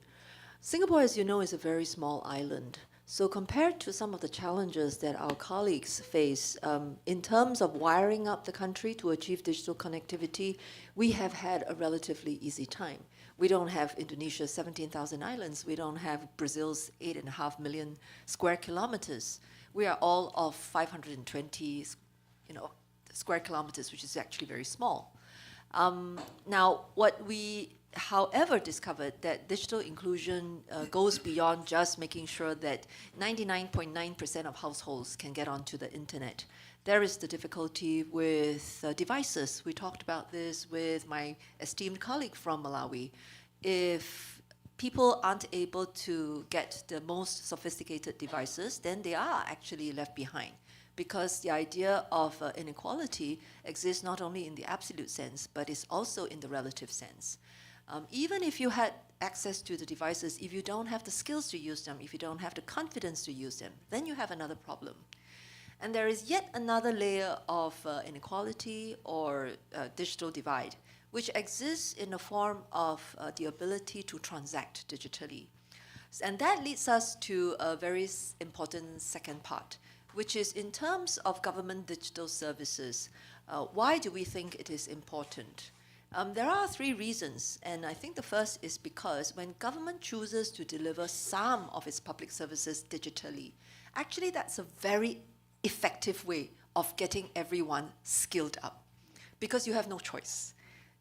Singapore, as you know, is a very small island. So compared to some of the challenges that our colleagues face in terms of wiring up the country to achieve digital connectivity, we have had a relatively easy time. We don't have Indonesia's 17,000 islands. We don't have Brazil's 8.5 million square kilometers. We are all of 520 square kilometers, which is actually very small. Now, what we however discovered that digital inclusion goes beyond just making sure that 99.9% of households can get onto the internet. There is the difficulty with devices. We talked about this with my esteemed colleague from Malawi. If people aren't able to get the most sophisticated devices, then they are actually left behind, because the idea of inequality exists not only in the absolute sense, but is also in the relative sense. Even if you had access to the devices, if you don't have the skills to use them, if you don't have the confidence to use them, then you have another problem. And there is yet another layer of inequality or digital divide, which exists in the form of the ability to transact digitally. And that leads us to a very important second part, which is in terms of government digital services. Why do we think it is important? There are 3 reasons, and I think the first is because when government chooses to deliver some of its public services digitally, actually that's a very effective way of getting everyone skilled up, because you have no choice.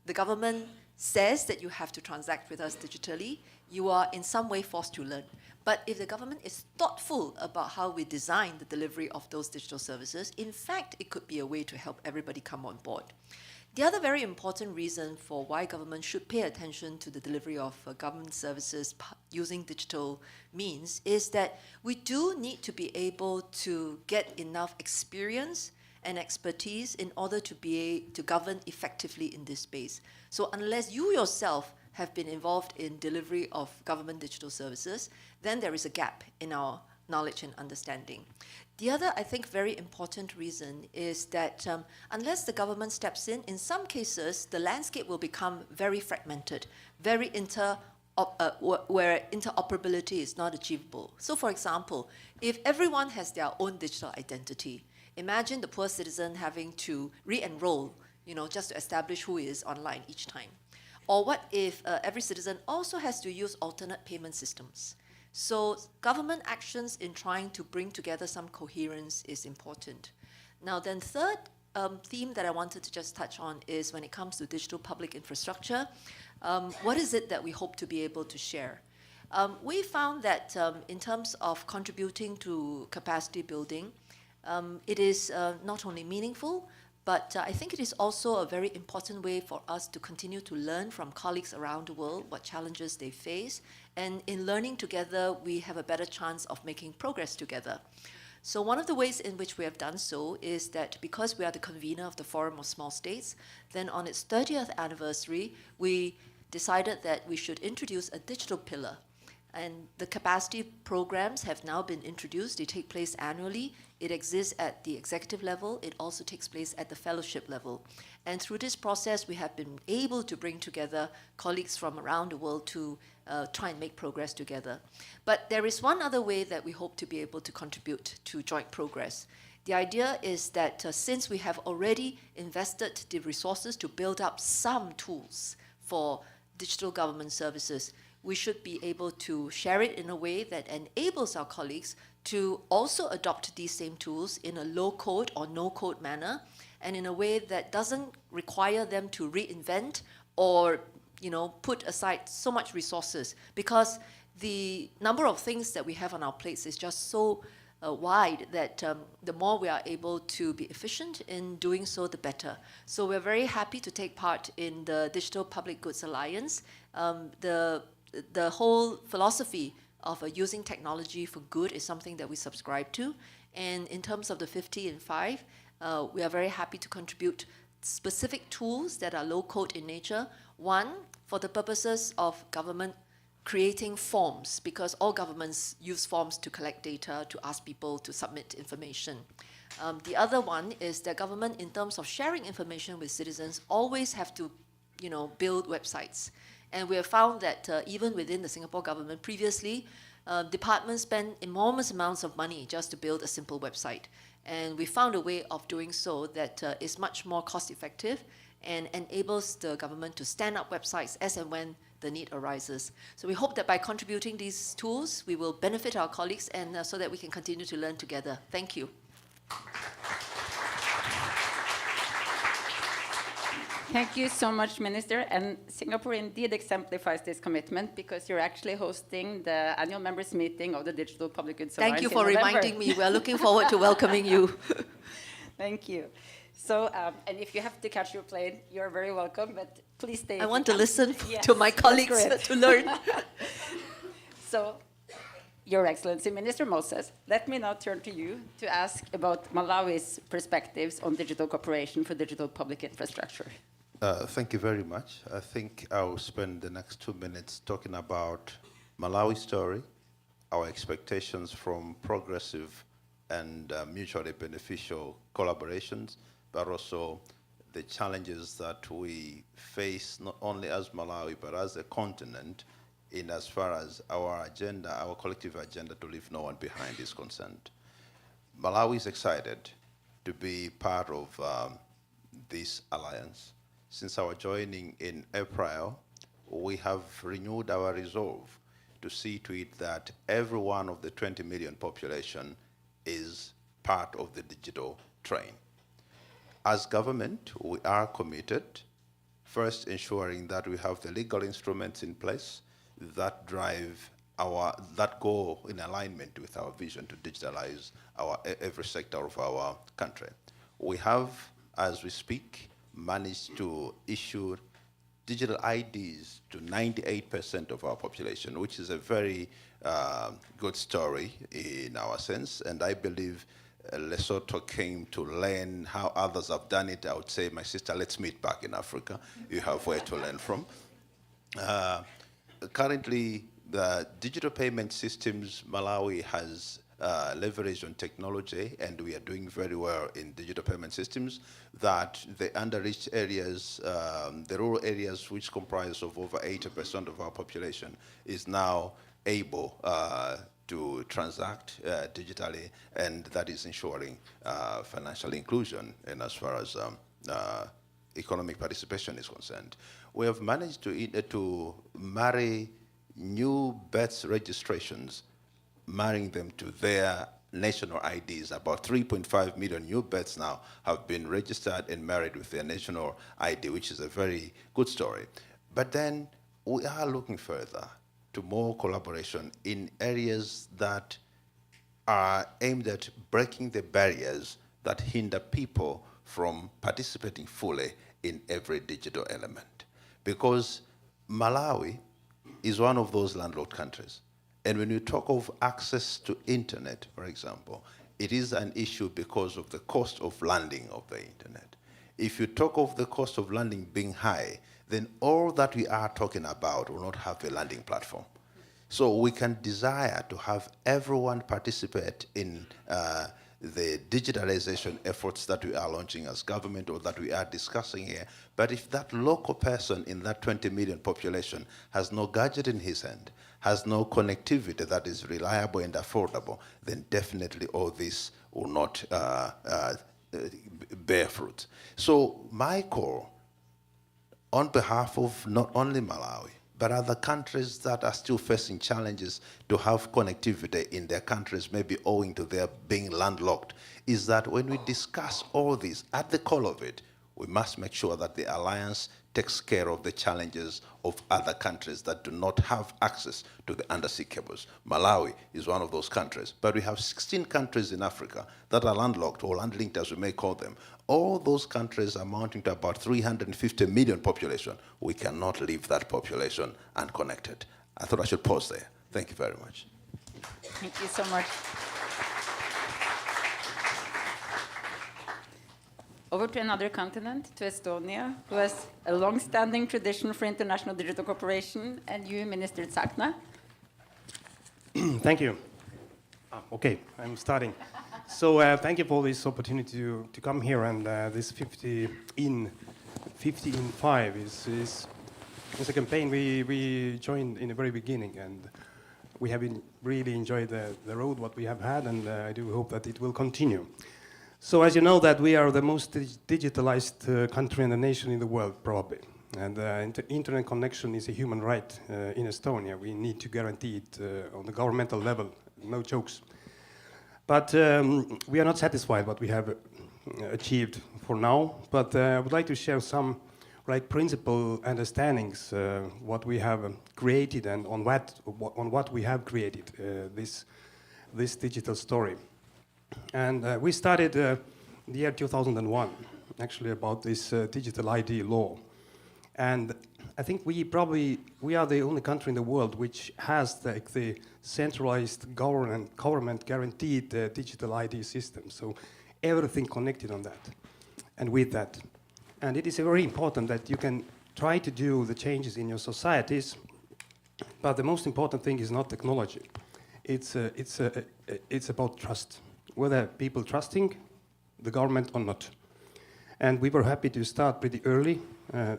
The government says that you have to transact with us digitally, you are in some way forced to learn. But if the government is thoughtful about how we design the delivery of those digital services, in fact, it could be a way to help everybody come on board. The other very important reason for why government should pay attention to the delivery of government services using digital means is that we do need to be able to get enough experience and expertise in order to to govern effectively in this space. So unless you yourself have been involved in delivery of government digital services, then there is a gap in our knowledge and understanding. The other, I think, very important reason is that unless the government steps in some cases, the landscape will become very fragmented, very where interoperability is not achievable. So, for example, if everyone has their own digital identity, imagine the poor citizen having to re-enroll, just to establish who is online each time. Or what if every citizen also has to use alternate payment systems? So government actions in trying to bring together some coherence is important. Now then, third theme that I wanted to just touch on is when it comes to digital public infrastructure, what is it that we hope to be able to share? We found that in terms of contributing to capacity building, it is not only meaningful, but I think it is also a very important way for us to continue to learn from colleagues around the world what challenges they face. And in learning together, we have a better chance of making progress together. So one of the ways in which we have done so is that because we are the convener of the Forum of Small States, then on its 30th anniversary, we decided that we should introduce a digital pillar. And the capacity programs have now been introduced. They take place annually. It exists at the executive level. It also takes place at the fellowship level. And through this process, we have been able to bring together colleagues from around the world to try and make progress together. But there is one other way that we hope to be able to contribute to joint progress. The idea is that since we have already invested the resources to build up some tools for digital government services, we should be able to share it in a way that enables our colleagues to also adopt these same tools in a low-code or no-code manner, and in a way that doesn't require them to reinvent or put aside so much resources, because the number of things that we have on our plates is just so wide that the more we are able to be efficient in doing so, the better. So we're very happy to take part in the Digital Public Goods Alliance. The whole philosophy of using technology for good is something that we subscribe to. And in terms of the 50 in 5, we are very happy to contribute specific tools that are low-code in nature. One, for the purposes of government creating forms, because all governments use forms to collect data, to ask people to submit information. The other one is that government, in terms of sharing information with citizens, always have to, build websites. And we have found that even within the Singapore government, previously, departments spend enormous amounts of money just to build a simple website. And we found a way of doing so that is much more cost-effective and enables the government to stand up websites as and when the need arises. So we hope that by contributing these tools, we will benefit our colleagues and so that we can continue to learn together. Thank you. Thank you so much, Minister. And Singapore indeed exemplifies this commitment, because you're actually hosting the annual members meeting of the Digital Public Goods Alliance. Thank you for reminding me. We're looking forward to welcoming you. Thank you. So, and if you have to catch your plane, you're very welcome, but please stay. I want to listen Yes, to my colleagues great. to learn. So, Your Excellency, Minister Moses, let me now turn to you to ask about Malawi's perspectives on digital cooperation for digital public infrastructure. Thank you very much. I think I'll spend the next 2 minutes talking about Malawi's story, our expectations from progressive and mutually beneficial collaborations, but also the challenges that we face not only as Malawi, but as a continent, in as far as our agenda, our collective agenda to leave no one behind is concerned. Malawi is excited to be part of this alliance. Since our joining in April, we have renewed our resolve to see to it that every one of the 20 million population is part of the digital train. As government, we are committed, first ensuring that we have the legal instruments in place that that go in alignment with our vision to digitalize every sector of our country. We have, as we speak, managed to issue digital IDs to 98% of our population, which is a very good story in our sense. And I believe Lesotho came to learn how others have done it. I would say, my sister, let's meet back in Africa. You have where to learn from. Currently, the digital payment systems, Malawi has leveraged on technology, and we are doing very well in digital payment systems, that the underreached areas, the rural areas, which comprise of over 80% of our population, is now able to transact digitally, and that is ensuring financial inclusion and as far as economic participation is concerned. We have managed to marry new birth registrations, marrying them to their national IDs. About 3.5 million new births now have been registered and married with their national ID, which is a very good story. But then we are looking further to more collaboration in areas that are aimed at breaking the barriers that hinder people from participating fully in every digital element. Because Malawi is one of those landlocked countries. And when you talk of access to internet, for example, it is an issue because of the cost of landing of the internet. If you talk of the cost of landing being high, then all that we are talking about will not have a landing platform. So we can desire to have everyone participate in the digitalization efforts that we are launching as government or that we are discussing here. But if that local person in that 20 million population has no gadget in his hand, has no connectivity that is reliable and affordable, then definitely all this will not bear fruit. So my call, on behalf of not only Malawi, but other countries that are still facing challenges to have connectivity in their countries, maybe owing to their being landlocked, is that when we discuss all this, at the core of it, we must make sure that the alliance takes care of the challenges of other countries that do not have access to the undersea cables. Malawi is one of those countries, but we have 16 countries in Africa that are landlocked, or landlinked as we may call them. All those countries amounting to about 350 million population. We cannot leave that population unconnected. I thought I should pause there. Thank you very much. Thank you so much. Over to another continent, to Estonia, who has a long-standing tradition for international digital cooperation, and you, Minister Tsakna. Thank you. Okay, I'm starting. So thank you for this opportunity to come here, and this 50 in 5 is a campaign we joined in the very beginning, and we have really enjoyed the road what we have had, and I do hope that it will continue. So as you know that we are the most digitalized country and a nation in the world, probably. And internet connection is a human right in Estonia. We need to guarantee it on the governmental level, no jokes. But we are not satisfied what we have achieved for now, but I would like to share some principle understandings what we have created and on what we have created this digital story. And we started the year 2001, actually, about this digital ID law. And I think we are the only country in the world which has the centralized government guaranteed digital ID system. So everything connected on that and with that. And it is very important that you can try to do the changes in your societies, but the most important thing is not technology. It's about trust. Whether people trusting the government or not. And we were happy to start pretty early,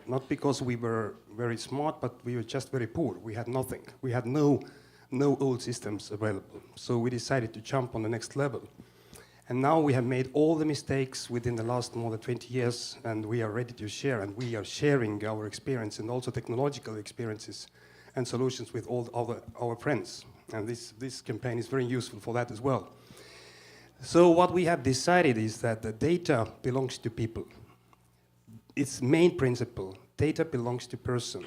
not because we were very smart, but we were just very poor. We had nothing. We had no old systems available. So we decided to jump on the next level. And now we have made all the mistakes within the last more than 20 years, and we are ready to share, and we are sharing our experience and also technological experiences and solutions with all our friends. And this campaign is very useful for that as well. So what we have decided is that the data belongs to people. Its main principle, data belongs to person,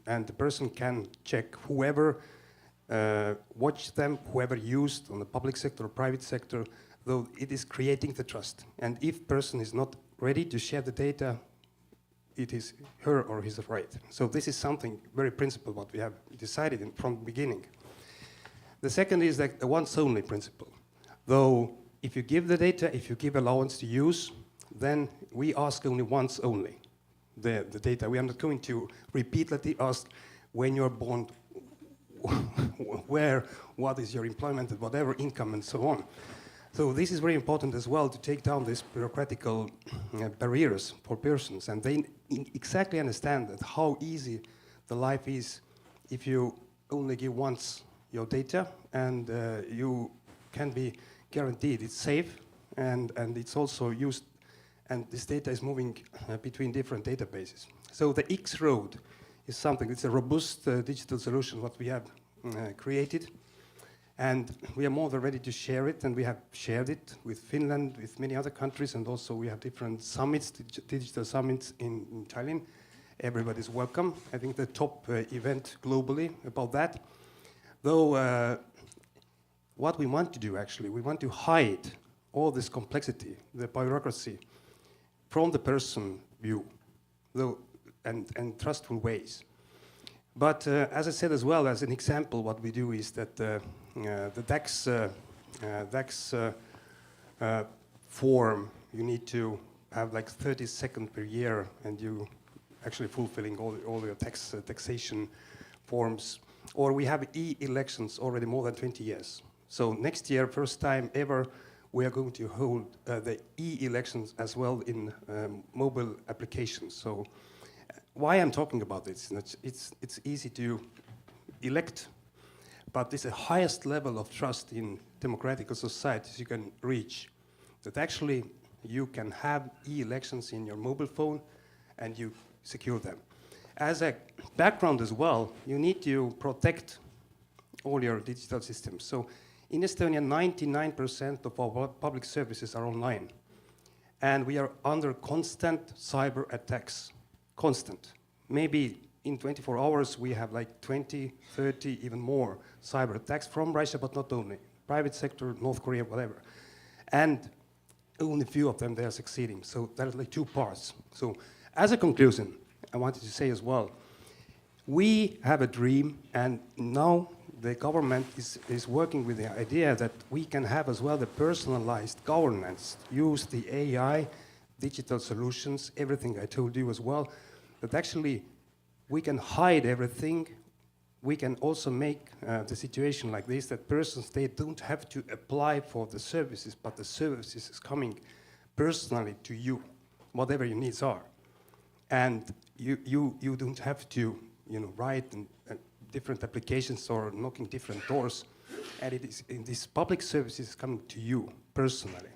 and the person can check whoever watched them, whoever used on the public sector or private sector, though it is creating the trust. And if person is not ready to share the data, it is her or his right. So this is something very principle what we have decided from the beginning. The second is that the once only principle. Though if you give the data, if you give allowance to use, then we ask only once only the data. We are not going to repeatedly ask when you're born, where, what is your employment, whatever income, and so on. So this is very important as well to take down these bureaucratical barriers for persons, and they exactly understand that how easy the life is if you only give once your data, and you can be guaranteed it's safe, and it's also used, and this data is moving between different databases. So the X-Road is something, it's a robust digital solution what we have created, and we are more than ready to share it, and we have shared it with Finland, with many other countries, and also we have different summits, digital summits in Tallinn. Everybody's welcome. I think the top event globally about that. Though what we want to do, actually, we want to hide all this complexity, the bureaucracy, from the person view, though, and trustful ways. But as I said as well, as an example, what we do is that the DAX form, you need to have like 30 seconds per year, and you actually fulfilling all your taxation forms. Or we have e-elections already more than 20 years. So next year, first time ever, we are going to hold the e-elections as well in mobile applications. So why I'm talking about this, it's easy to elect, but it's the highest level of trust in democratic societies you can reach. That actually you can have e-elections in your mobile phone and you secure them. as a background as well, you need to protect all your digital systems. So in Estonia, 99% of our public services are online. And we are under constant cyber attacks, constant. Maybe in 24 hours, we have like 20, 30, even more cyber attacks from Russia, but not only. Private sector, North Korea, whatever. And only a few of them, they are succeeding. So there's like two parts. So as a conclusion, I wanted to say as well, we have a dream, and now the government is working with the idea that we can have as well the personalized governance, use the AI, digital solutions, everything I told you as well, that actually we can hide everything. We can also make the situation like this, that persons, they don't have to apply for the services, but the services is coming personally to you, whatever your needs are. And you don't have to write different applications or knocking different doors. And it is in these public services coming to you personally.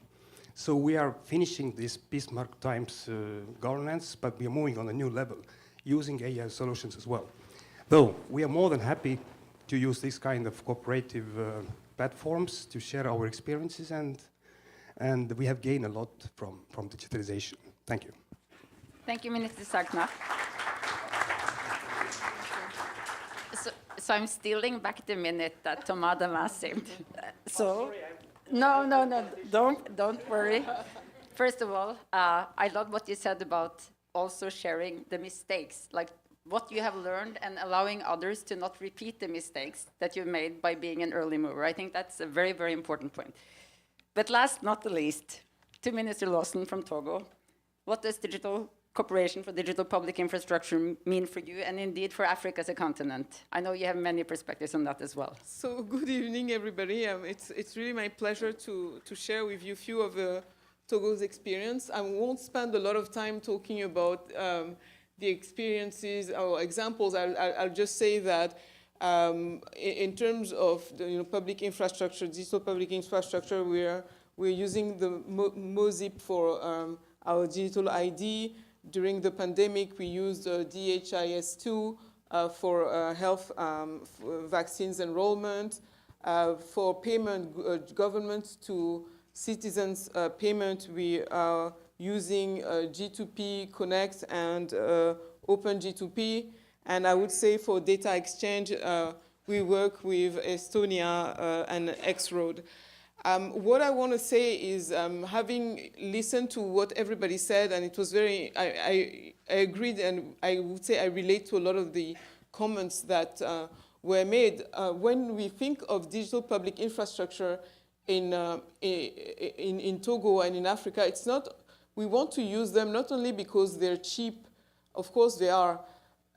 So we are finishing this Bismarck times governance, but we are moving on a new level, using AI solutions as well. Though we are more than happy to use this kind of cooperative platforms to share our experiences, and we have gained a lot from digitalization. Thank you. Thank you, Minister Sakna. So I'm stealing back the minute that Thomas Damas saved. No, don't worry. First of all, I love what you said about also sharing the mistakes, like what you have learned and allowing others to not repeat the mistakes that you made by being an early mover. I think that's a very, very important point. But last, not the least, to Minister Lawson from Togo, what does digital cooperation for digital public infrastructure mean for you and indeed for Africa as a continent? I know you have many perspectives on that as well. So good evening, everybody. It's really my pleasure to share with you a few of Togo's experience. I won't spend a lot of time talking about the experiences or examples. I'll just say that in terms of the public infrastructure, digital public infrastructure, we're using the MOZIP for our digital ID. During the pandemic, we used DHIS2 for health vaccines enrollment, for payment, government to citizens payment. We are using G2P Connect and Open G2P. And I would say for data exchange, we work with Estonia and X-Road. What I want to say is, having listened to what everybody said, and it was very, I agreed, and I would say I relate to a lot of the comments that were made. When we think of digital public infrastructure in Togo and in Africa, it's not, we want to use them not only because they're cheap, of course they are,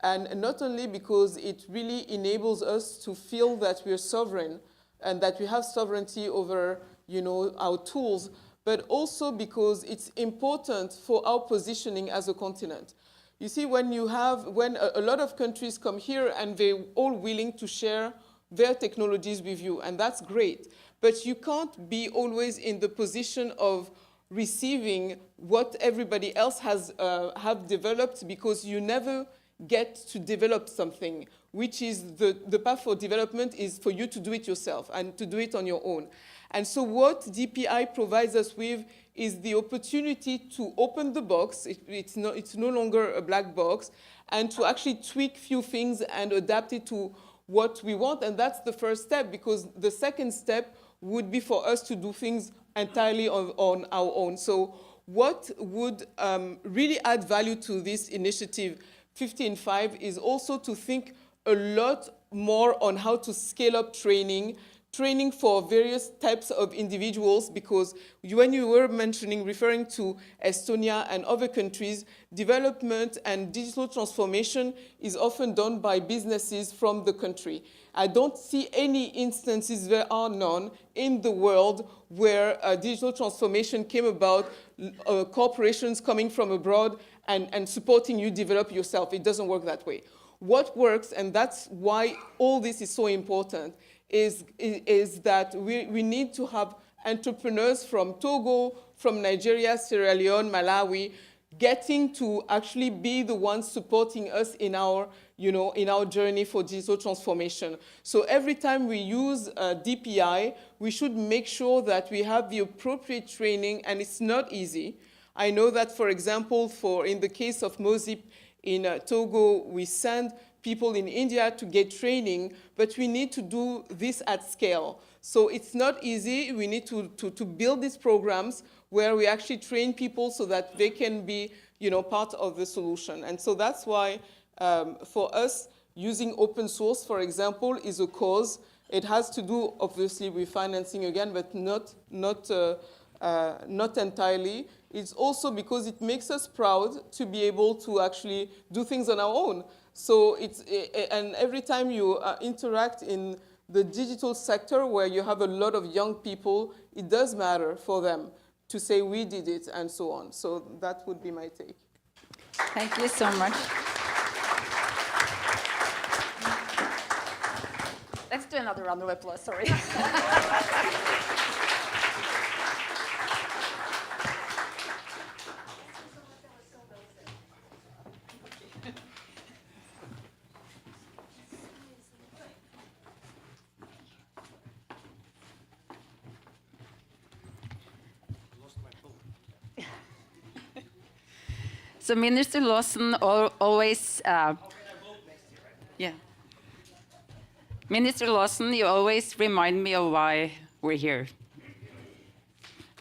and not only because it really enables us to feel that we're sovereign, and that we have sovereignty over, our tools, but also because it's important for our positioning as a continent. You see, when a lot of countries come here and they're all willing to share their technologies with you, and that's great, but you can't be always in the position of receiving what everybody else has have developed, because you never get to develop something, which is the path for development is for you to do it yourself and to do it on your own. And so what DPI provides us with is the opportunity to open the box. It's no longer a black box, and to actually tweak few things and adapt it to what we want. And that's the first step, because the second step would be for us to do things entirely on our own. So what would really add value to this initiative 15.5 is also to think a lot more on how to scale up training for various types of individuals, because when you were referring to Estonia and other countries, development and digital transformation is often done by businesses from the country. I don't see any instances, there are none, in the world where digital transformation came about, corporations coming from abroad and supporting you develop yourself. It doesn't work that way. What works, and that's why all this is so important, is that we need to have entrepreneurs from Togo, from Nigeria, Sierra Leone, Malawi, getting to actually be the ones supporting us in our, in our journey for digital transformation. So every time we use DPI, we should make sure that we have the appropriate training, and it's not easy. I know that, for example, in the case of MOSIP in Togo, we send people in India to get training, but we need to do this at scale. So it's not easy. We need to build these programs where we actually train people so that they can be, part of the solution. And so that's why, for us, using open source, for example, is a cause. It has to do, obviously, with financing again, but not entirely. It's also because it makes us proud to be able to actually do things on our own. So and every time you interact in the digital sector where you have a lot of young people, it does matter for them to say we did it and so on. So that would be my take. Thank you so much. Let's do another round of applause, sorry. So Minister Lawson always, yeah. Minister Lawson, you always remind me of why we're here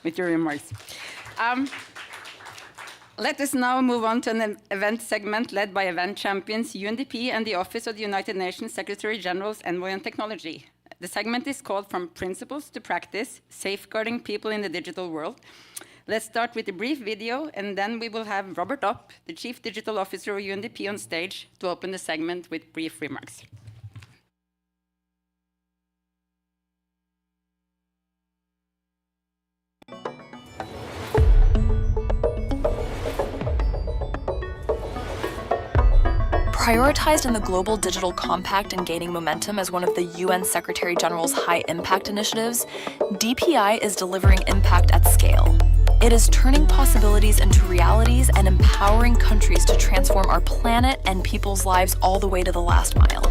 with your remarks. Let us now move on to an event segment led by event champions UNDP and the Office of the United Nations Secretary General's Envoy on Technology. The segment is called From Principles to Practice, Safeguarding People in the Digital World. Let's start with a brief video, and then we will have Robert Opp, the Chief Digital Officer of UNDP, on stage to open the segment with brief remarks. Prioritized in the Global Digital Compact and gaining momentum as one of the UN Secretary General's high-impact initiatives, DPI is delivering impact at scale. It is turning possibilities into realities and empowering countries to transform our planet and people's lives all the way to the last mile.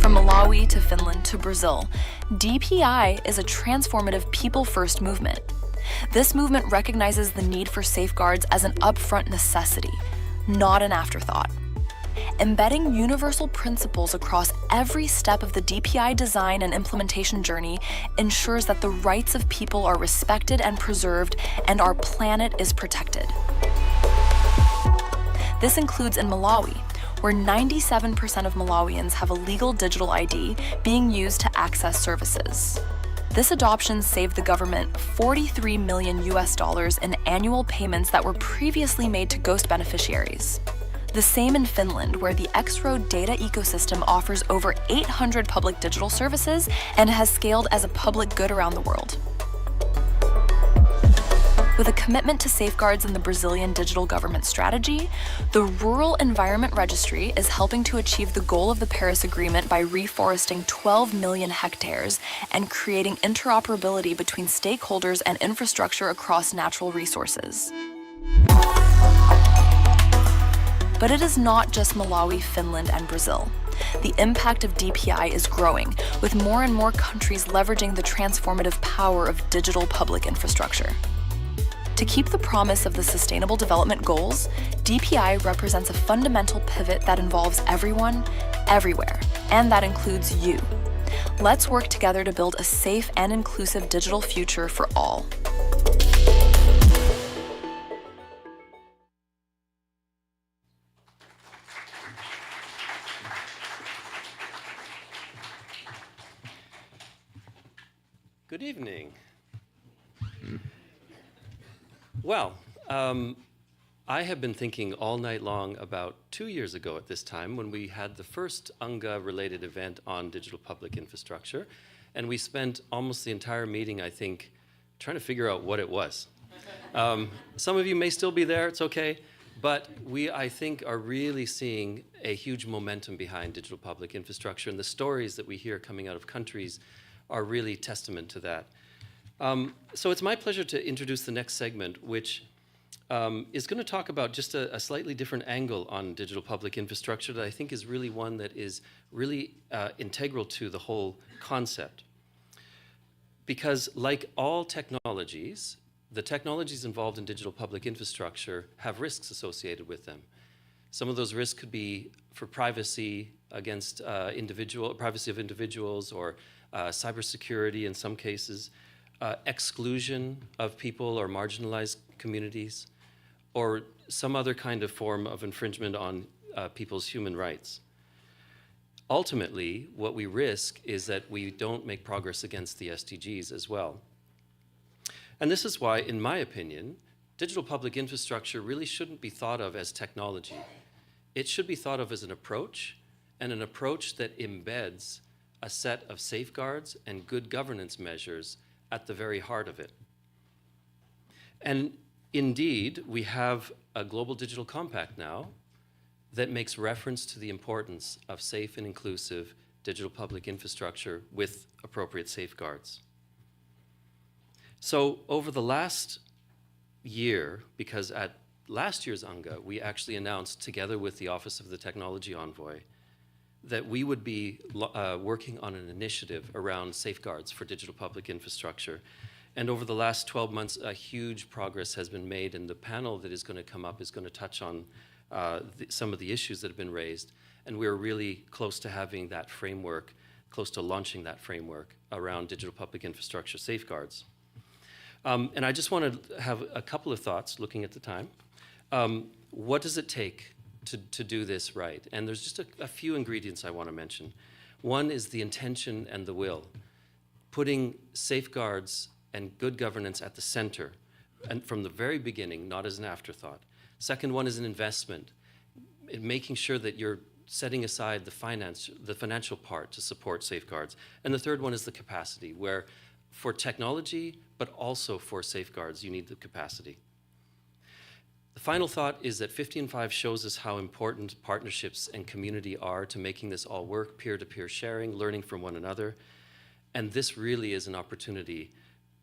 From Malawi to Finland to Brazil, DPI is a transformative people-first movement. This movement recognizes the need for safeguards as an upfront necessity, not an afterthought. Embedding universal principles across every step of the DPI design and implementation journey ensures that the rights of people are respected and preserved and our planet is protected. This includes in Malawi, where 97% of Malawians have a legal digital ID being used to access services. This adoption saved the government $43 million in annual payments that were previously made to ghost beneficiaries. The same in Finland, where the X-Road data ecosystem offers over 800 public digital services and has scaled as a public good around the world. With a commitment to safeguards in the Brazilian digital government strategy, the Rural Environment Registry is helping to achieve the goal of the Paris Agreement by reforesting 12 million hectares and creating interoperability between stakeholders and infrastructure across natural resources. But it is not just Malawi, Finland, and Brazil. The impact of DPI is growing, with more and more countries leveraging the transformative power of digital public infrastructure. To keep the promise of the Sustainable Development Goals, DPI represents a fundamental pivot that involves everyone, everywhere, and that includes you. Let's work together to build a safe and inclusive digital future for all. Good evening. Well, I have been thinking all night long about 2 years ago at this time when we had the first UNGA-related event on digital public infrastructure, and we spent almost the entire meeting, I think, trying to figure out what it was. Some of you may still be there, it's okay, but we, I think, are really seeing a huge momentum behind digital public infrastructure, and the stories that we hear coming out of countries are really testament to that. So it's my pleasure to introduce the next segment, which is going to talk about just a slightly different angle on digital public infrastructure that I think is really one that is really integral to the whole concept. Because like all technologies, the technologies involved in digital public infrastructure have risks associated with them. Some of those risks could be for privacy against privacy of individuals, or cybersecurity in some cases, exclusion of people or marginalized communities, or some other kind of form of infringement on people's human rights. Ultimately, what we risk is that we don't make progress against the SDGs as well. And this is why, in my opinion, digital public infrastructure really shouldn't be thought of as technology. It should be thought of as an approach, and an approach that embeds a set of safeguards and good governance measures at the very heart of it. And indeed, we have a global digital compact now that makes reference to the importance of safe and inclusive digital public infrastructure with appropriate safeguards. So over the last year, because at last year's UNGA, we actually announced, together with the Office of the Technology Envoy, that we would be working on an initiative around safeguards for digital public infrastructure. And over the last 12 months, a huge progress has been made, and the panel that is going to come up is going to touch on some of the issues that have been raised. And we're really close to having that framework, close to launching that framework around digital public infrastructure safeguards. And I just want to have a couple of thoughts looking at the time. What does it take to do this right? And there's just a few ingredients I want to mention. One is the intention and the will, putting safeguards and good governance at the center, and from the very beginning, not as an afterthought. Second one is an investment, in making sure that you're setting aside the financial part to support safeguards. And the third one is the capacity, where for technology, but also for safeguards, you need the capacity. The final thought is that 15.5 shows us how important partnerships and community are to making this all work, peer-to-peer sharing, learning from one another. And this really is an opportunity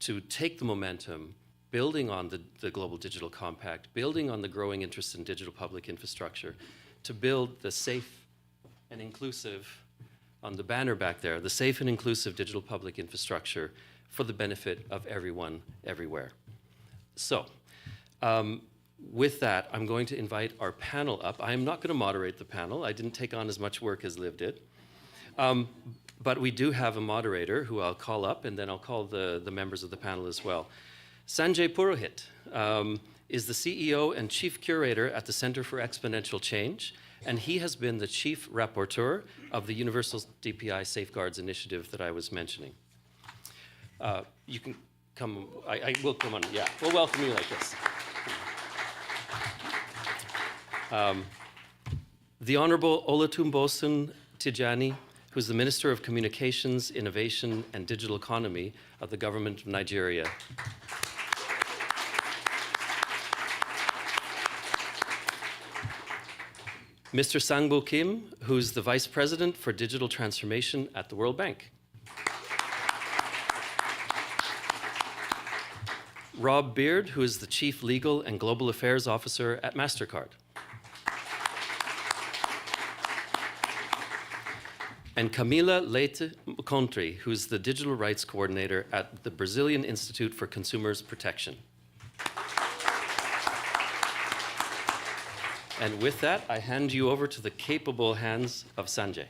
to take the momentum, building on the Global Digital Compact, building on the growing interest in digital public infrastructure, to build the safe and inclusive, on the banner back there, the safe and inclusive digital public infrastructure for the benefit of everyone, everywhere. So, with that, I'm going to invite our panel up. I am not going to moderate the panel. I didn't take on as much work as Liv did. But we do have a moderator who I'll call up, and then I'll call the members of the panel as well. Sanjay Purohit is the CEO and Chief Curator at the Center for Exponential Change, and he has been the Chief Rapporteur of the Universal DPI Safeguards Initiative that I was mentioning. You can come, I will come on, yeah, we'll welcome you like this. The Honorable Olutumbosun Tijani, who is the Minister of Communications, Innovation, and Digital Economy of the Government of Nigeria. Mr. Sangbo Kim, who's the Vice President for Digital Transformation at the World Bank. Rob Beard, who is the Chief Legal and Global Affairs Officer at MasterCard. And Camila Leite Contri, who's the Digital Rights Coordinator at the Brazilian Institute for Consumers Protection. And with that, I hand you over to the capable hands of Sanjay.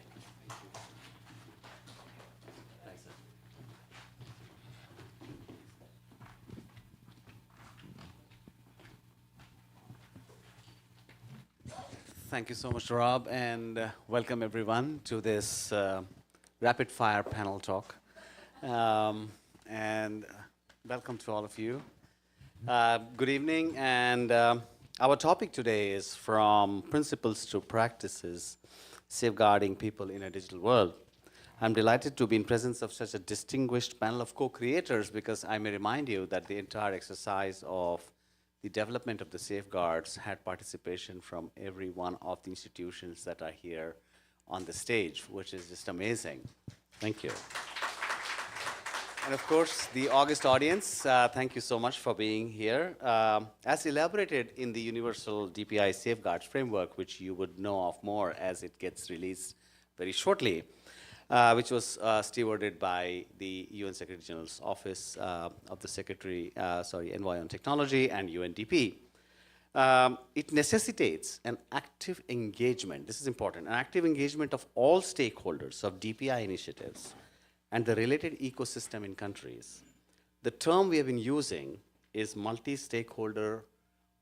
Thank you so much, Rob, and welcome everyone to this rapid fire panel talk. And welcome to all of you. Good evening, and our topic today is from principles to practices, safeguarding people in a digital world. I'm delighted to be in presence of such a distinguished panel of co-creators, because I may remind you that the entire exercise of the development of the safeguards had participation from every one of the institutions that are here on the stage, which is just amazing. Thank you. And of course, the August audience, thank you so much for being here. As elaborated in the Universal DPI Safeguards Framework, which you would know of more as it gets released very shortly, which was stewarded by the UN Secretary General's Office of the Envoy on Technology and UNDP. It necessitates an active engagement, this is important, an active engagement of all stakeholders of DPI initiatives and the related ecosystem in countries. The term we have been using is multi-stakeholder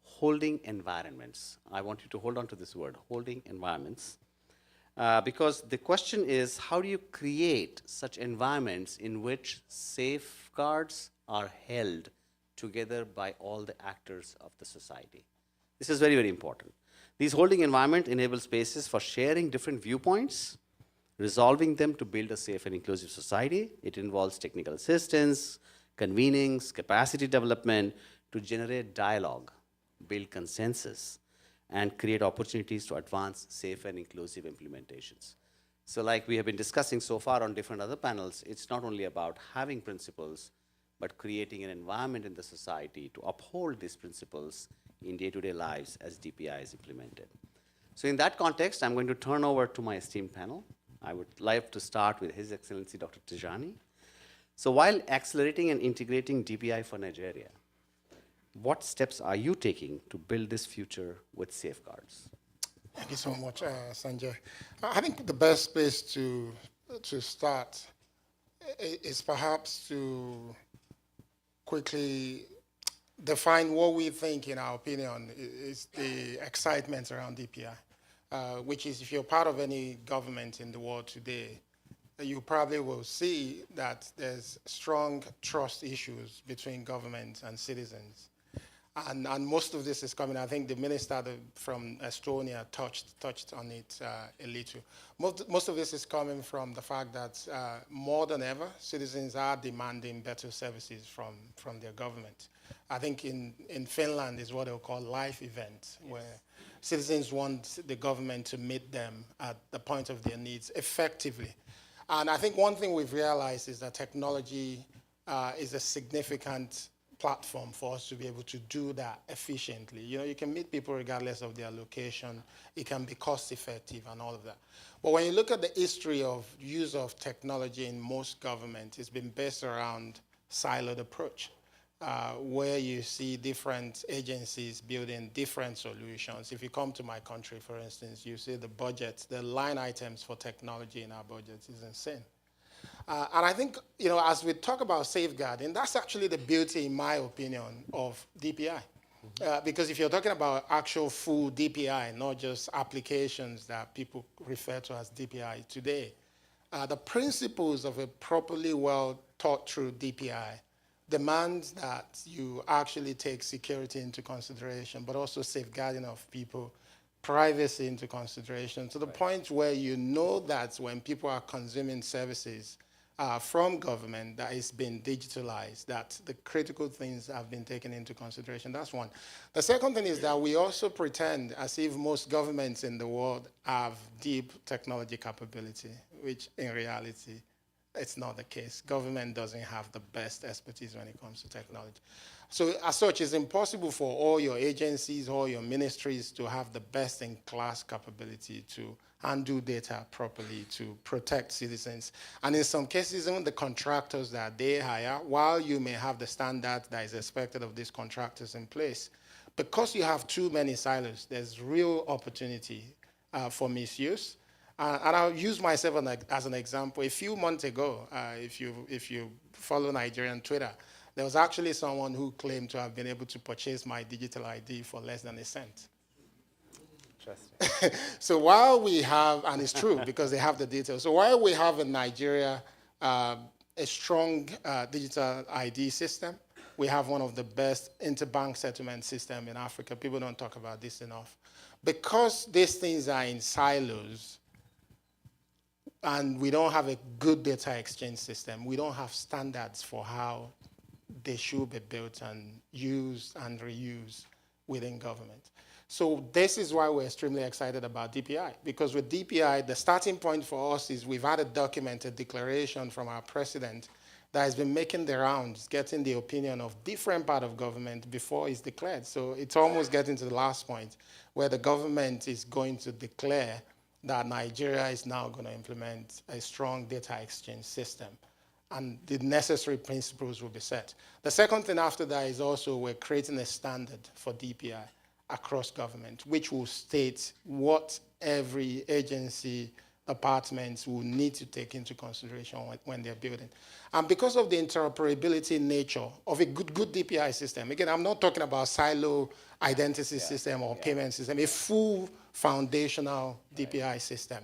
holding environments. I want you to hold on to this word, holding environments, because the question is, how do you create such environments in which safeguards are held together by all the actors of the society? This is very, very important. These holding environment enable spaces for sharing different viewpoints, resolving them to build a safe and inclusive society. It involves technical assistance, convenings, capacity development to generate dialogue, build consensus, and create opportunities to advance safe and inclusive implementations. So like we have been discussing so far on different other panels, it's not only about having principles, but creating an environment in the society to uphold these principles in day-to-day lives as DPI is implemented. So in that context, I'm going to turn over to my esteemed panel. I would like to start with His Excellency Dr. Tijani. So while accelerating and integrating DPI for Nigeria, what steps are you taking to build this future with safeguards? Thank you so much, Sanjay. I think the best place to start is perhaps to quickly define what we think, in our opinion, is the excitement around DPI. Which is, if you're part of any government in the world today, you probably will see that there's strong trust issues between government and citizens. And most of this is coming, I think the minister from Estonia touched on it a little. Most of this is coming from the fact that more than ever, citizens are demanding better services from their government. I think in Finland is what they'll call life events, where citizens want the government to meet them at the point of their needs effectively. And I think one thing we've realized is that technology is a significant platform for us to be able to do that efficiently. You know, you can meet people regardless of their location. It can be cost effective and all of that. But when you look at the history of use of technology in most governments, it's been based around siloed approach. Where you see different agencies building different solutions. If you come to my country, for instance, you see the budget, the line items for technology in our budgets is insane. And I think, you know, as we talk about safeguarding, that's actually the beauty, in my opinion, of DPI. Because if you're talking about actual full DPI, not just applications that people refer to as DPI today, the principles of a properly well thought through DPI demands that you actually take security into consideration, but also safeguarding of people, privacy into consideration, to the point where you know that when people are consuming services from government that is being digitalized, that the critical things have been taken into consideration. That's one. The second thing is that we also pretend as if most governments in the world have deep technology capability, which in reality, it's not the case. Government doesn't have the best expertise when it comes to technology. So as such, it's impossible for all your agencies, all your ministries to have the best-in-class capability to handle data properly, to protect citizens. And in some cases, even the contractors that they hire, while you may have the standard that is expected of these contractors in place, because you have too many silos, there's real opportunity for misuse. And I'll use myself as an example. A few months ago, if you follow Nigerian Twitter, there was actually someone who claimed to have been able to purchase my digital ID for less than a cent. Interesting. So while we have, and it's true because they have the details, so while we have in Nigeria a strong digital ID system, we have one of the best interbank settlement systems in Africa. People don't talk about this enough. Because these things are in silos, and we don't have a good data exchange system, we don't have standards for how they should be built and used and reused within government. So this is why we're extremely excited about DPI, because with DPI, the starting point for us is we've had a documented declaration from our president that has been making the rounds, getting the opinion of different part of government before it's declared. So it's almost getting to the last point where the government is going to declare that Nigeria is now going to implement a strong data exchange system, and the necessary principles will be set. The second thing after that is also we're creating a standard for DPI across government, which will state what every agency, departments will need to take into consideration when they're building. And because of the interoperability nature of a good DPI system, again, I'm not talking about silo identity system or payment system, a full foundational DPI system.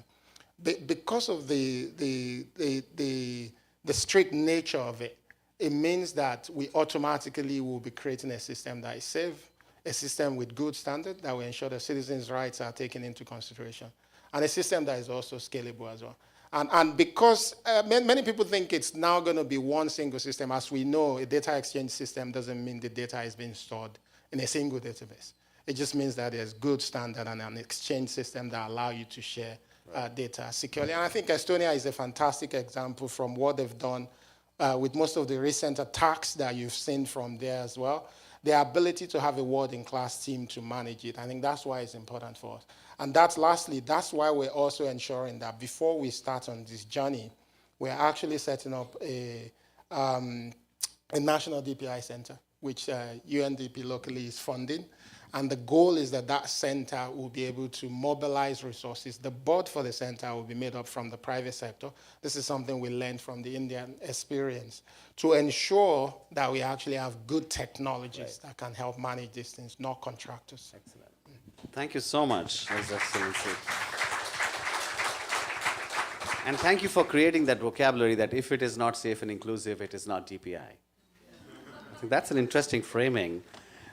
Because of the strict nature of it, it means that we automatically will be creating a system that is safe, a system with good standard that will ensure the citizens' rights are taken into consideration, and a system that is also scalable as well. And because many people think it's now going to be one single system, as we know, a data exchange system doesn't mean the data is being stored in a single database. It just means that there's good standard and an exchange system that allow you to share data securely. And I think Estonia is a fantastic example from what they've done with most of the recent attacks that you've seen from there as well. The ability to have a world-in-class team to manage it, I think that's why it's important for us. And that's lastly, that's why we're also ensuring that before we start on this journey, we're actually setting up a national DPI center, which UNDP locally is funding. And the goal is that that center will be able to mobilize resources. The board for the center will be made up from the private sector. This is something we learned from the Indian experience, to ensure that we actually have good technologies that can help manage these things, not contractors. Excellent. Thank you so much, His Excellency. And thank you for creating that vocabulary that if it is not safe and inclusive, it is not DPI. I think that's an interesting framing.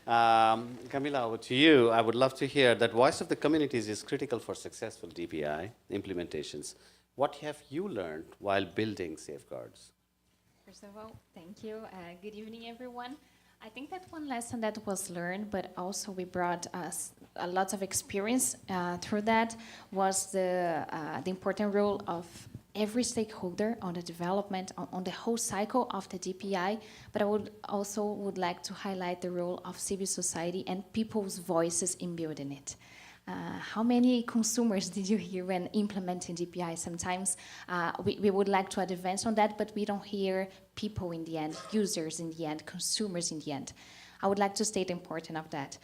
Camila, over to you. I would love to hear that voice of the communities is critical for successful DPI implementations. What have you learned while building safeguards? First of all, thank you. Good evening, everyone. I think that one lesson that was learned, but also we brought us a lot of experience through that, was the important role of every stakeholder on the development, on the whole cycle of the DPI, but I would like to highlight the role of civil society and people's voices in building it. How many consumers did you hear when implementing DPI? Sometimes we would like to advance on that, but we don't hear people in the end, users in the end, consumers in the end. I would like to state the importance of that,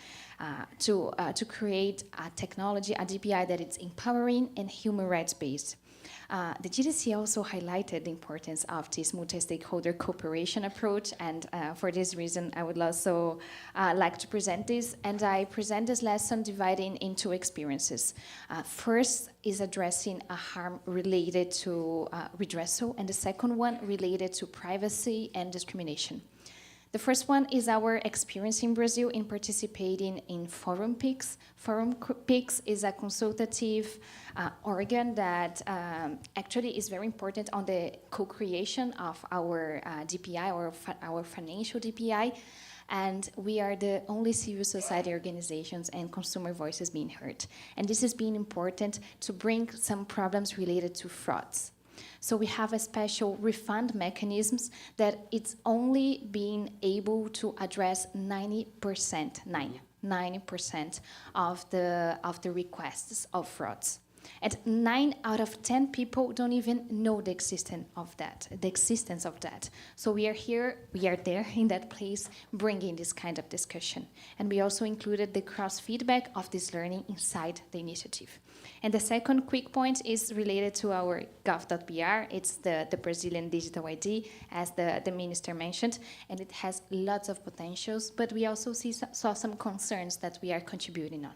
to create a technology, a DPI that is empowering and human rights based. The GDC also highlighted the importance of this multi-stakeholder cooperation approach, and for this reason, I would also like to present this, and I present this lesson dividing into experiences. First is addressing a harm related to redressal, and the second one related to privacy and discrimination. The first one is our experience in Brazil in participating in Forum PIX. Forum PIX is a consultative organ that actually is very important on the co-creation of our DPI, or our financial DPI, and we are the only civil society organizations and consumer voices being heard. And this has been important to bring some problems related to frauds. So we have a special refund mechanisms that it's only being able to address 90% of the requests of frauds. And 9 out of 10 people don't even know the existence of that. So we are there in that place, bringing this kind of discussion. And we also included the cross-feedback of this learning inside the initiative. And the second quick point is related to our gov.br. It's the Brazilian digital ID, as the minister mentioned, and it has lots of potentials, but we also saw some concerns that we are contributing on.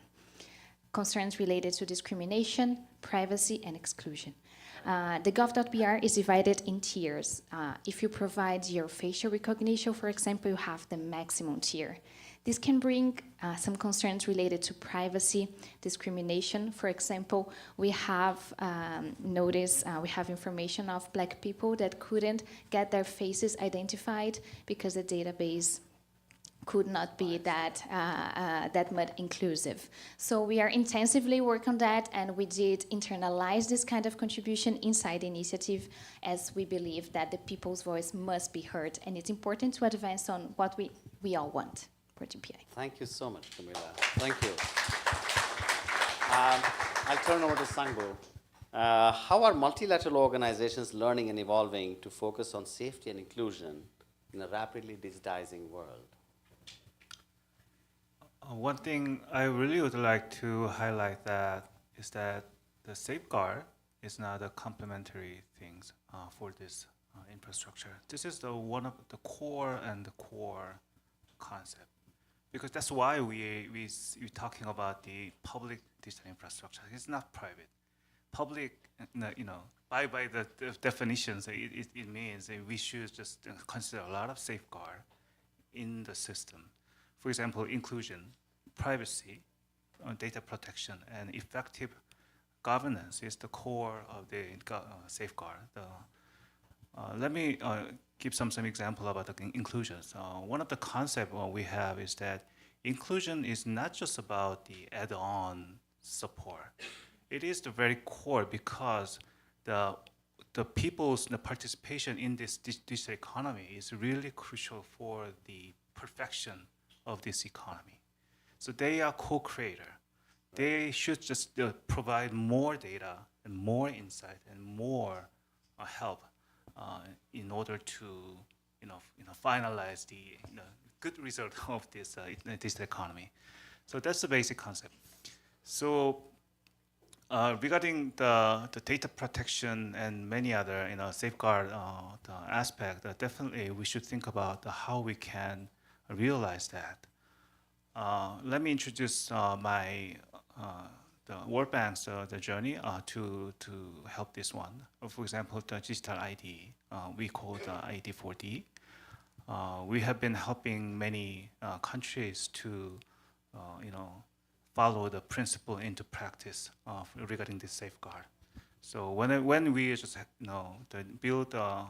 Concerns related to discrimination, privacy, and exclusion. The gov.br is divided in tiers. If you provide your facial recognition, for example, you have the maximum tier. This can bring some concerns related to privacy, discrimination. For example, we have we have information of Black people that couldn't get their faces identified because the database could not be that much inclusive. So we are intensively working on that, and we did internalize this kind of contribution inside the initiative, as we believe that the people's voice must be heard, and it's important to advance on what we all want for DPI. Thank you so much, Camila. Thank you. I'll turn over to Sangbo. How are multilateral organizations learning and evolving to focus on safety and inclusion in a rapidly digitizing world? One thing I really would like to highlight is that the safeguard is not a complementary thing for this infrastructure. This is one of the core concept, because that's why we're talking about the public digital infrastructure. It's not private. Public, by the definitions, it means that we should just consider a lot of safeguard in the system. For example, inclusion, privacy, data protection, and effective governance is the core of the safeguard. Let me give some example about the inclusion. One of the concepts we have is that inclusion is not just about the add-on support. It is the very core, because the people's participation in this digital economy is really crucial for the perfection of this economy. So they are co-creator. They should just provide more data and more insight and more help in order to finalize the good result of this digital economy. So that's the basic concept. So regarding the data protection and many other safeguard aspect, definitely we should think about how we can realize that. Let me introduce the World Bank's the journey to help this one. For example, the digital ID, we call the ID4D. We have been helping many countries to, follow the principle into practice regarding this safeguard. So when we just build a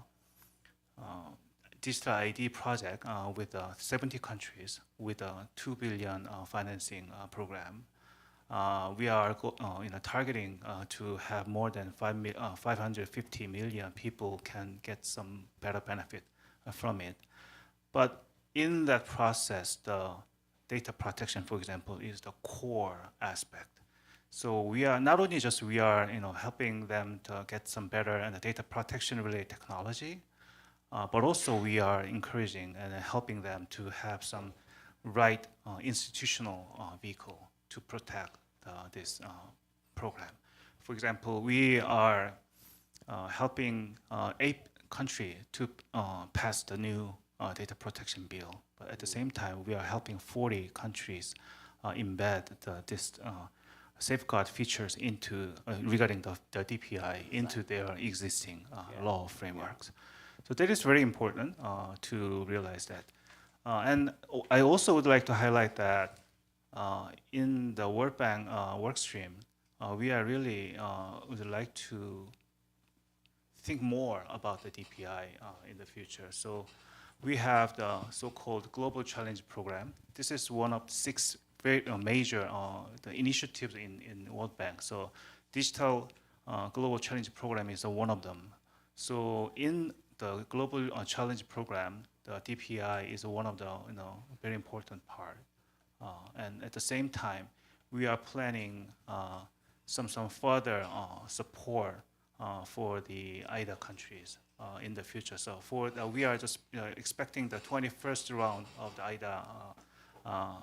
digital ID project with 70 countries with a 2 billion financing program, we are targeting to have more than 550 million people can get some better benefit from it. But in that process, the data protection, for example, is the core aspect. So we are not only just helping them to get some better and data protection related technology, but also we are encouraging and helping them to have some right institutional vehicle to protect this program. For example, we are helping 8 countries to pass the new data protection bill. But at the same time, we are helping 40 countries embed this safeguard features into regarding the DPI into their existing law frameworks. So that is very important to realize that. And I also would like to highlight that in the World Bank work stream, we are really would like to think more about the DPI in the future. So we have the so-called Global Challenge Program. This is one of 6 very major the initiatives in World Bank. So Digital Global Challenge Program is one of them. So in the Global Challenge Program, the DPI is one of the very important part. And at the same time, we are planning some further support for the IDA countries in the future. So we are just expecting the 21st round of the IDA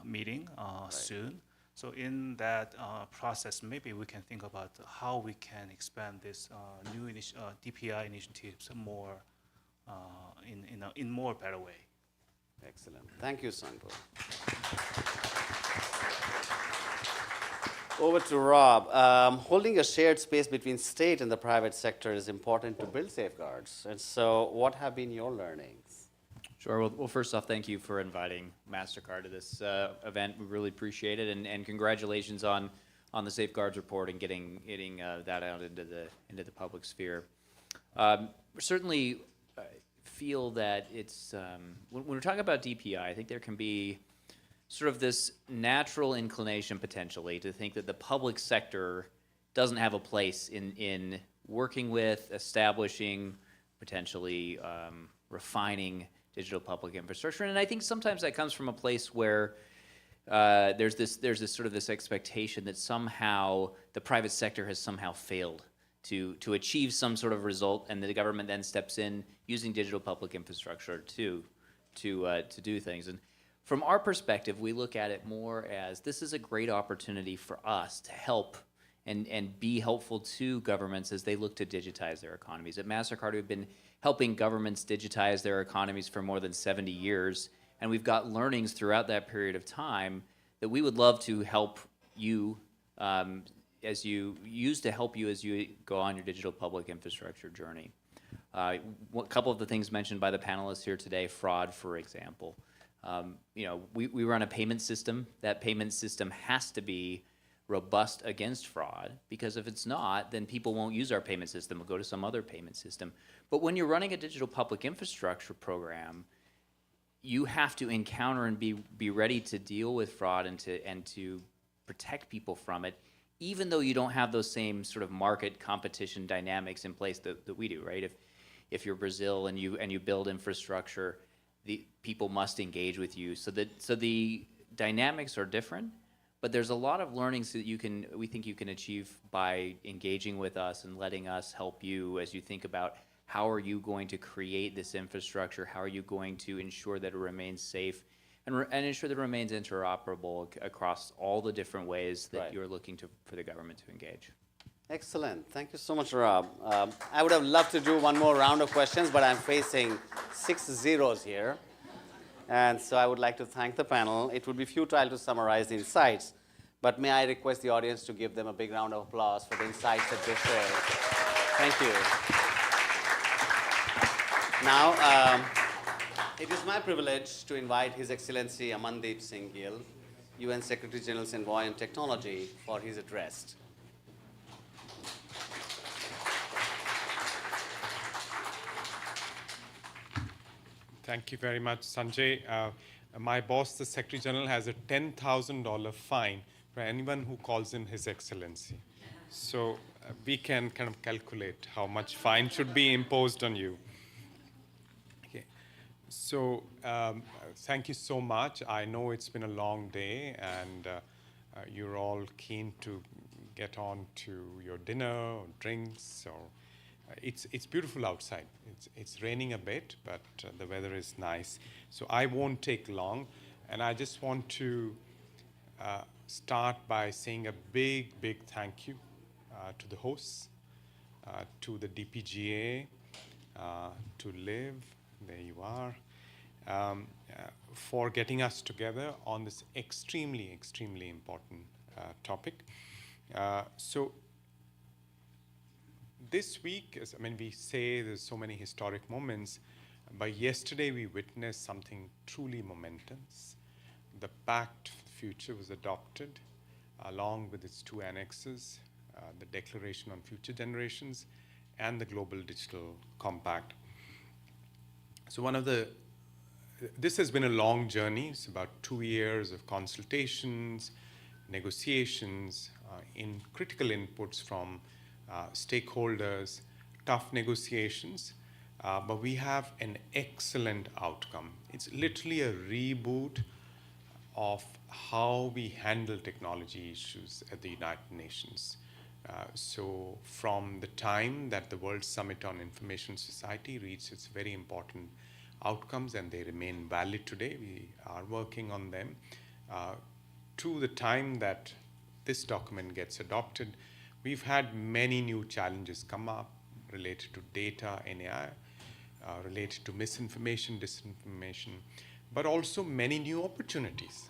meeting soon. So in that process, maybe we can think about how we can expand this new DPI initiatives more in more better way. Excellent. Thank you, Sangbo. Over to Rob. Holding a shared space between state and the private sector is important to build safeguards. And so what have been your learnings? Sure. Well, first off, thank you for inviting MasterCard to this event. We really appreciate it. And congratulations on the safeguards report and getting that out into the public sphere. Certainly, feel that it's, when we're talking about DPI, I think there can be sort of this natural inclination potentially to think that the public sector doesn't have a place in working with, establishing, potentially refining digital public infrastructure. And I think sometimes that comes from a place where there's this sort of this expectation that somehow the private sector has somehow failed to achieve some sort of result, and the government then steps in using digital public infrastructure to do things. And from our perspective, we look at it more as this is a great opportunity for us to help and be helpful to governments as they look to digitize their economies. At MasterCard, we've been helping governments digitize their economies for more than 70 years, and we've got learnings throughout that period of time that we would love to help you as you go on your digital public infrastructure journey. A couple of the things mentioned by the panelists here today, fraud, for example. We run a payment system. That payment system has to be robust against fraud, because if it's not, then people won't use our payment system. They'll go to some other payment system. But when you're running a digital public infrastructure program, you have to encounter and be ready to deal with fraud and to protect people from it, even though you don't have those same sort of market competition dynamics in place that we do, right? If you're Brazil and you build infrastructure, the people must engage with you. So the dynamics are different, but there's a lot of learnings that we think you can achieve by engaging with us and letting us help you as you think about how are you going to create this infrastructure, how are you going to ensure that it remains safe, and ensure that it remains interoperable across all the different ways that you're looking for the government to engage. Excellent. Thank you so much, Rob. I would have loved to do one more round of questions, but I'm facing 6 zeros here. And so I would like to thank the panel. It would be futile to summarize the insights, but may I request the audience to give them a big round of applause for the insights that they shared. Thank you. Now, it is my privilege to invite His Excellency Amandeep Singh Gill, UN Secretary General's Envoy on Technology, for his address. Thank you very much, Sanjay. My boss, the Secretary General, has a $10,000 fine for anyone who calls in His Excellency. So we can kind of calculate how much fine should be imposed on you. Okay. So thank you so much. I know it's been a long day, and you're all keen to get on to your dinner or drinks, or it's beautiful outside. It's raining a bit, but the weather is nice. So I won't take long, and I just want to start by saying a big thank you to the hosts, to the DPGA, to Liv, there you are, for getting us together on this extremely important topic. So this week, we say there's so many historic moments, but yesterday we witnessed something truly momentous. The Pact Future was adopted, along with its 2 annexes, the Declaration on Future Generations and the Global Digital Compact. So this has been a long journey. It's about 2 years of consultations, negotiations, in critical inputs from stakeholders, tough negotiations, but we have an excellent outcome. It's literally a reboot of how we handle technology issues at the United Nations. So from the time that the World Summit on Information Society reached its very important outcomes, and they remain valid today, we are working on them, to the time that this document gets adopted, we've had many new challenges come up related to data and AI, related to misinformation, disinformation, but also many new opportunities.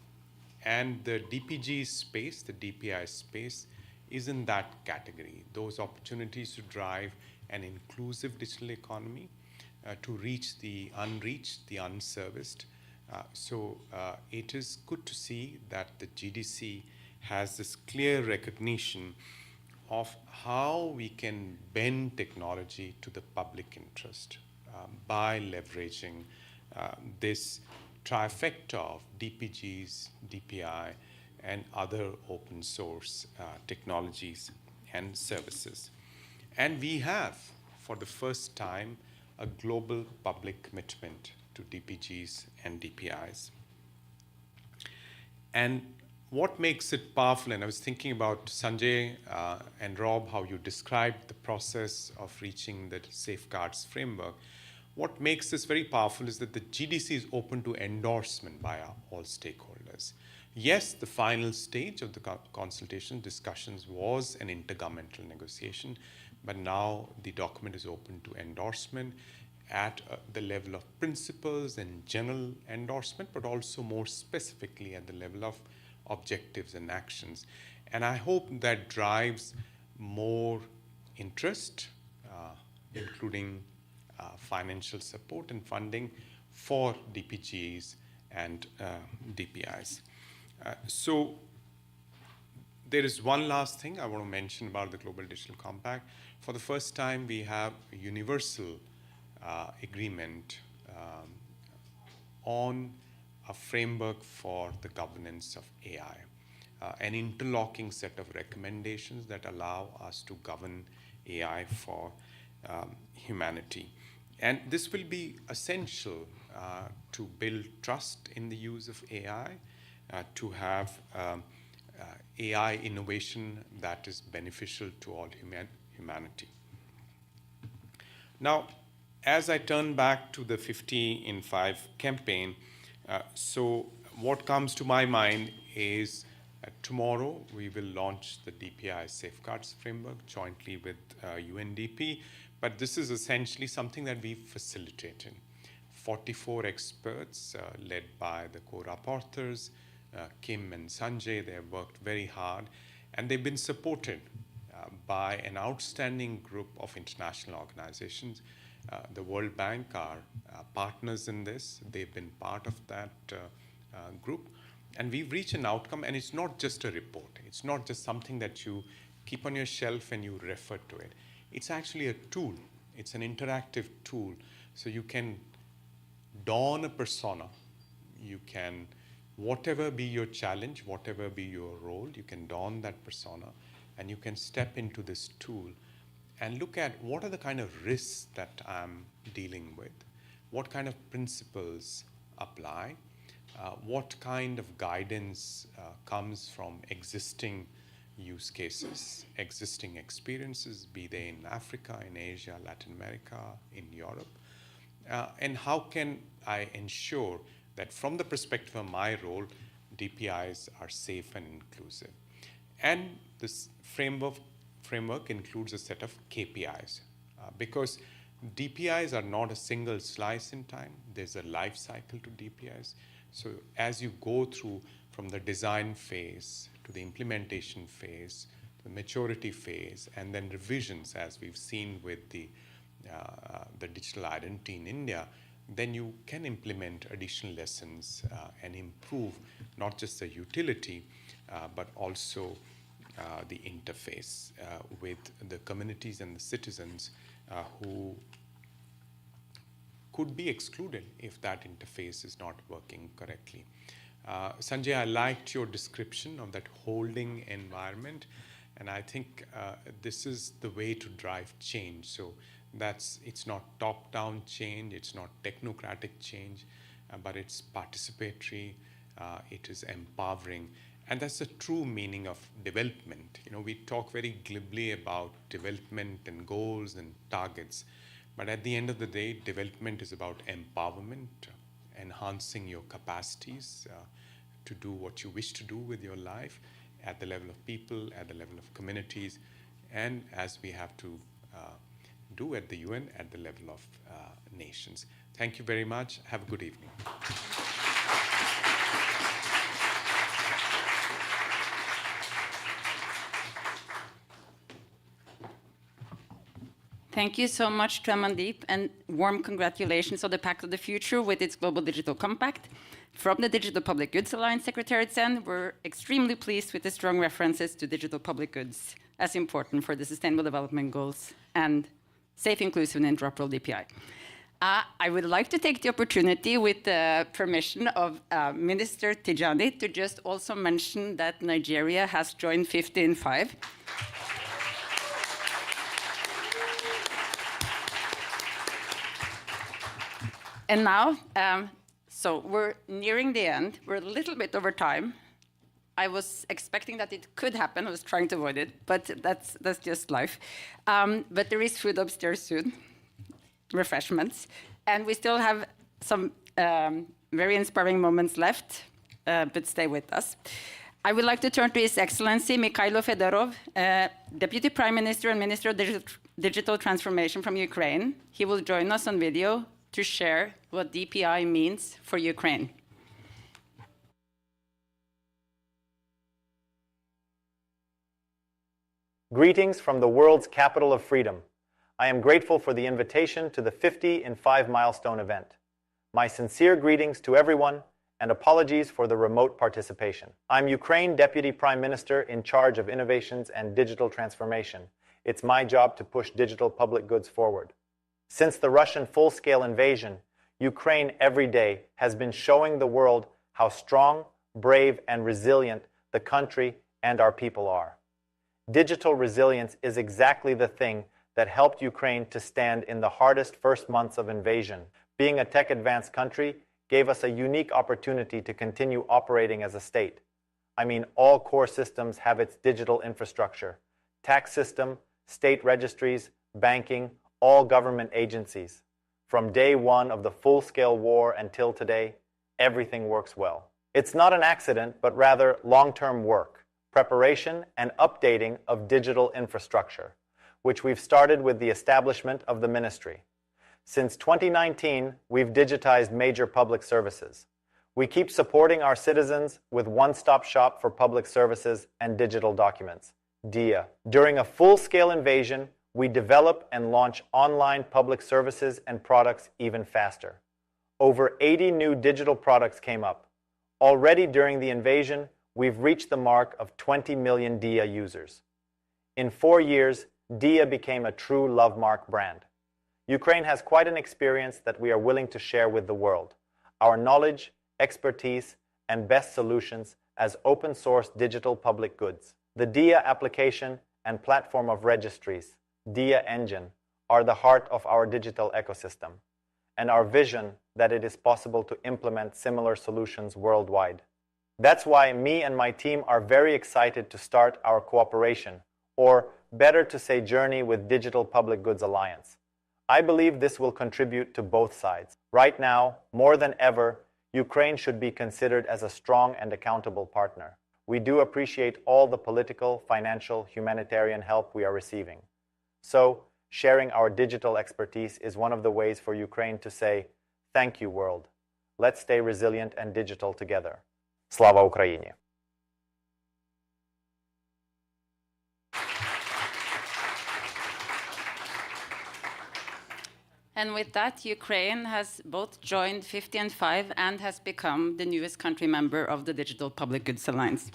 And the DPG space, the DPI space, is in that category. Those opportunities to drive an inclusive digital economy, to reach the unreached, the unserviced. So it is good to see that the GDC has this clear recognition of how we can bend technology to the public interest. by leveraging this trifecta of DPGs, DPI, and other open source technologies and services. And we have, for the first time, a global public commitment to DPGs and DPIs. And what makes it powerful, and I was thinking about Sanjay and Rob, how you described the process of reaching the safeguards framework. What makes this very powerful is that the GDC is open to endorsement by all stakeholders. Yes, the final stage of the consultation discussions was an intergovernmental negotiation, but now the document is open to endorsement at the level of principles and general endorsement, but also more specifically at the level of objectives and actions. And I hope that drives more interest, including financial support and funding for DPGs and DPIs. So there is one last thing I want to mention about the Global Digital Compact. For the first time, we have a universal agreement on a framework for the governance of AI, an interlocking set of recommendations that allow us to govern AI for humanity. And this will be essential to build trust in the use of AI, to have AI innovation that is beneficial to all humanity. Now, as I turn back to the 50 in 5 campaign, so what comes to my mind is tomorrow we will launch the DPI safeguards framework jointly with UNDP, but this is essentially something that we facilitated. 44 experts led by the co-rapporteurs, Kim and Sanjay. They have worked very hard, and they've been supported by an outstanding group of international organizations. The World Bank are partners in this. They've been part of that group. And we've reached an outcome, and it's not just a report. It's not just something that you keep on your shelf and you refer to it. It's actually a tool. It's an interactive tool. So you can don a persona. You can, whatever be your challenge, whatever be your role, you can don that persona, and you can step into this tool and look at what are the kind of risks that I'm dealing with, what kind of principles apply, what kind of guidance comes from existing use cases, existing experiences, be they in Africa, in Asia, Latin America, in Europe, and how can I ensure that from the perspective of my role, DPIs are safe and inclusive. And this framework includes a set of KPIs because DPIs are not a single slice in time. There's a life cycle to DPIs. So as you go through from the design phase to the implementation phase, the maturity phase, and then revisions, as we've seen with the digital identity in India, then you can implement additional lessons and improve not just the utility, but also the interface with the communities and the citizens who could be excluded if that interface is not working correctly. Sanjay, I liked your description of that holding environment, and I think this is the way to drive change. So it's not top-down change, it's not technocratic change, but it's participatory, it is empowering. And that's the true meaning of development. You know, we talk very glibly about development and goals and targets, but at the end of the day, development is about empowerment, enhancing your capacities to do what you wish to do with your life at the level of people, at the level of communities, and as we have to do at the UN, at the level of nations. Thank you very much. Have a good evening. Thank you so much to Amandeep, and warm congratulations on the Pact of the Future with its Global Digital Compact. From the Digital Public Goods Alliance Secretariat's end, we're extremely pleased with the strong references to digital public goods as important for the Sustainable Development Goals and safe, inclusive, and interoperable DPI. I would like to take the opportunity, with the permission of Minister Tijani, to just also mention that Nigeria has joined 15.5. And now, so we're nearing the end. We're a little bit over time. I was expecting that it could happen. I was trying to avoid it, but that's just life. But there is food upstairs soon, refreshments. And we still have some very inspiring moments left, but stay with us. I would like to turn to His Excellency Mikhailo Fedorov, Deputy Prime Minister and Minister of Digital Transformation from Ukraine. He will join us on video to share what DPI means for Ukraine. Greetings from the world's capital of freedom. I am grateful for the invitation to the 50 in 5 milestone event. My sincere greetings to everyone and apologies for the remote participation. I'm Ukraine Deputy Prime Minister in charge of innovations and digital transformation. It's my job to push digital public goods forward. Since the Russian full-scale invasion, Ukraine every day has been showing the world how strong, brave, and resilient the country and our people are. Digital resilience is exactly the thing that helped Ukraine to stand in the hardest first months of invasion. Being a tech-advanced country gave us a unique opportunity to continue operating as a state. I mean, all core systems have its digital infrastructure: tax system, state registries, banking, all government agencies. From day one of the full-scale war until today, everything works well. It's not an accident, but rather long-term work, preparation and updating of digital infrastructure, which we've started with the establishment of the ministry. Since 2019, we've digitized major public services. We keep supporting our citizens with one-stop shop for public services and digital documents, DIA. During a full-scale invasion, we develop and launch online public services and products even faster. Over 80 new digital products came up. Already during the invasion, we've reached the mark of 20 million DIA users. In 4 years, DIA became a true Lovemark brand. Ukraine has quite an experience that we are willing to share with the world: our knowledge, expertise, and best solutions as open-source digital public goods. The DIA application and platform of registries, DIA Engine, are the heart of our digital ecosystem, and our vision that it is possible to implement similar solutions worldwide. That's why me and my team are very excited to start our cooperation, or better to say journey, with Digital Public Goods Alliance. I believe this will contribute to both sides. Right now, more than ever, Ukraine should be considered as a strong and accountable partner. We do appreciate all the political, financial, humanitarian help we are receiving. So, sharing our digital expertise is one of the ways for Ukraine to say, "Thank you, world. Let's stay resilient and digital together." Slava Ukraini! And with that, Ukraine has both joined 15.5 and has become the newest country member of the Digital Public Goods Alliance.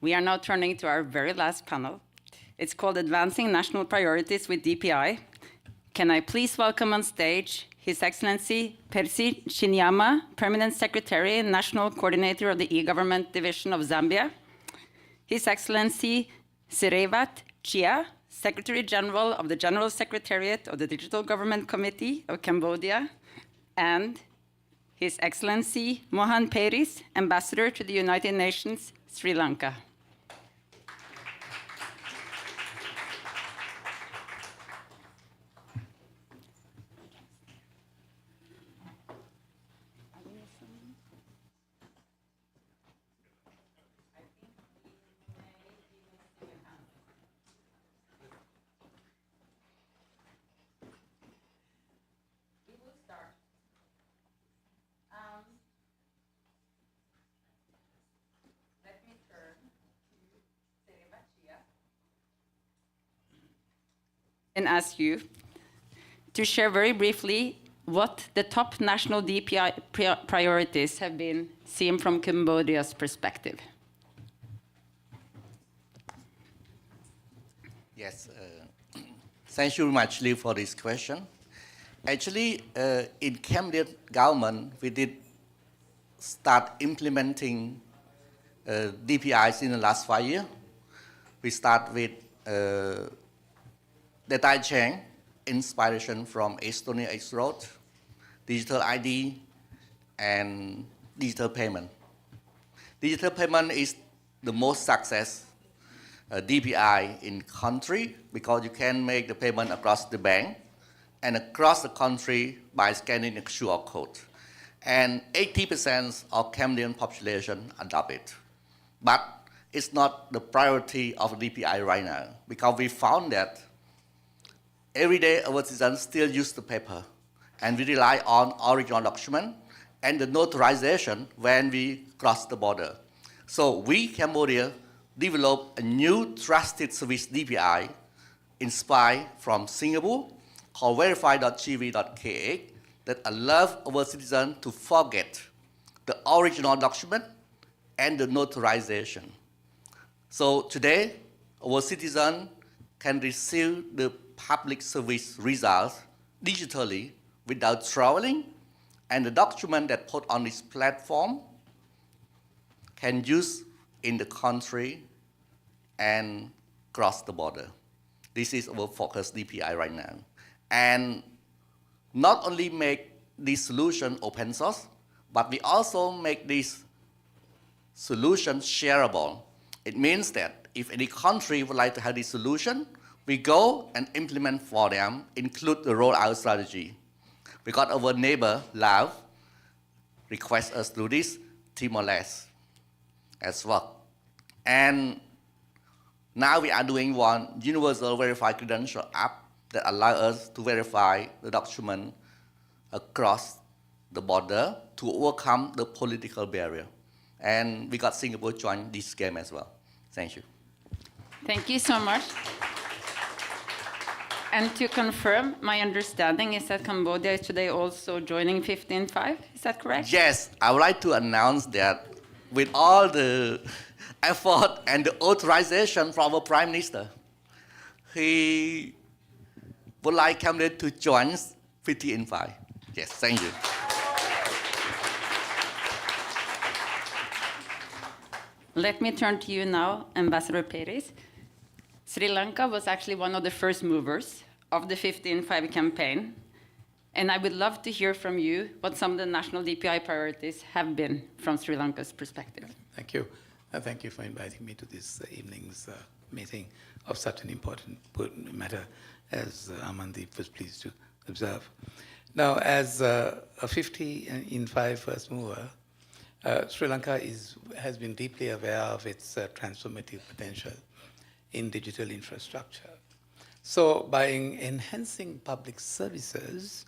We are now turning to our very last panel. It's called Advancing National Priorities with DPI. Can I please welcome on stage His Excellency Percy Chinyama, Permanent Secretary and National Coordinator of the E-Government Division of Zambia, His Excellency Sirevat Chia, Secretary General of the General Secretariat of the Digital Government Committee of Cambodia, and His Excellency Mohan Peris, Ambassador to the United Nations, Sri Lanka. And ask you to share very briefly what the top national DPI priorities have been seen from Cambodia's perspective. Yes, thank you very much, Liu, for this question. Actually, in Cambodian government, we did start implementing DPIs in the last 5 years. We start with data exchange, inspiration from Estonia X Road, digital ID, and digital payment. Digital payment is the most success DPI in country because you can make the payment across the bank and across the country by scanning a QR code. And 80% of Cambodian population adopt it. But it's not the priority of DPI right now because we found that every day our citizens still use the paper and we rely on original document and the notarization when we cross the border. So we, Cambodia, developed a new trusted service DPI inspired from Singapore called verify.gv.kh that allows our citizens to forget the original document and the notarization. So today, our citizens can receive the public service results digitally without traveling, and the document that put on this platform can use in the country and cross the border. This is our focus DPI right now. And not only make this solution open source, but we also make this solution shareable. It means that if any country would like to have this solution, we go and implement for them, include the rollout strategy. Because our neighbor, Laos, request us to do this, Timor-Leste as well. And now we are doing one universal verified credential app that allows us to verify the document across the border to overcome the political barrier. And we got Singapore join this game as well. Thank you. Thank you so much. And to confirm, my understanding is that Cambodia is today also joining 15.5. Is that correct? Yes, I would like to announce that with all the effort and the authorization from our Prime Minister, he would like Cambodia to join 15.5. Yes, thank you. Let me turn to you now, Ambassador Perez. Sri Lanka was actually one of the first movers of the 15.5 campaign, and I would love to hear from you what some of the national DPI priorities have been from Sri Lanka's perspective. Thank you. Thank you for inviting me to this evening's meeting of such an important matter as Amandeep was pleased to observe. Now, as a 15.5 first mover, Sri Lanka has been deeply aware of its transformative potential in digital infrastructure. So by enhancing public services,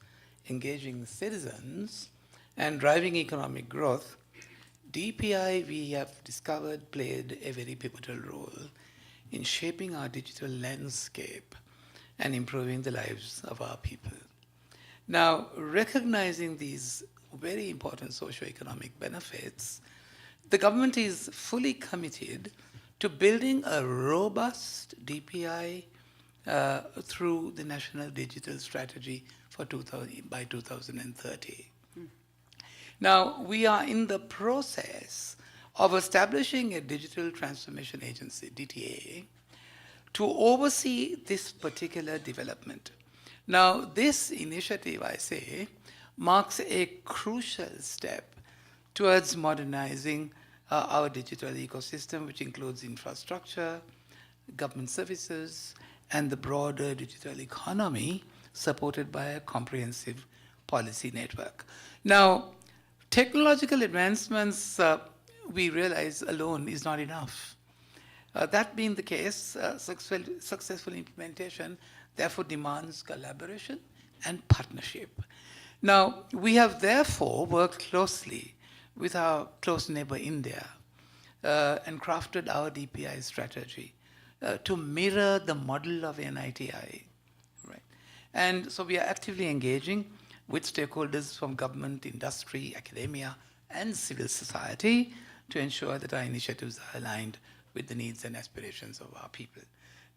engaging citizens, and driving economic growth, DPI, we have discovered, played a very pivotal role in shaping our digital landscape and improving the lives of our people. Now, recognizing these very important socio-economic benefits, the government is fully committed to building a robust DPI through the National Digital Strategy for by 2030. Now, we are in the process of establishing a Digital Transformation Agency, DTA, to oversee this particular development. Now, this initiative, I say, marks a crucial step towards modernizing our digital ecosystem, which includes infrastructure, government services, and the broader digital economy supported by a comprehensive policy network. Now, technological advancements, we realize alone is not enough. That being the case, successful implementation therefore demands collaboration and partnership. Now, we have therefore worked closely with our close neighbor India and crafted our DPI strategy to mirror the model of NITI. Right? And so we are actively engaging with stakeholders from government, industry, academia, and civil society to ensure that our initiatives are aligned with the needs and aspirations of our people.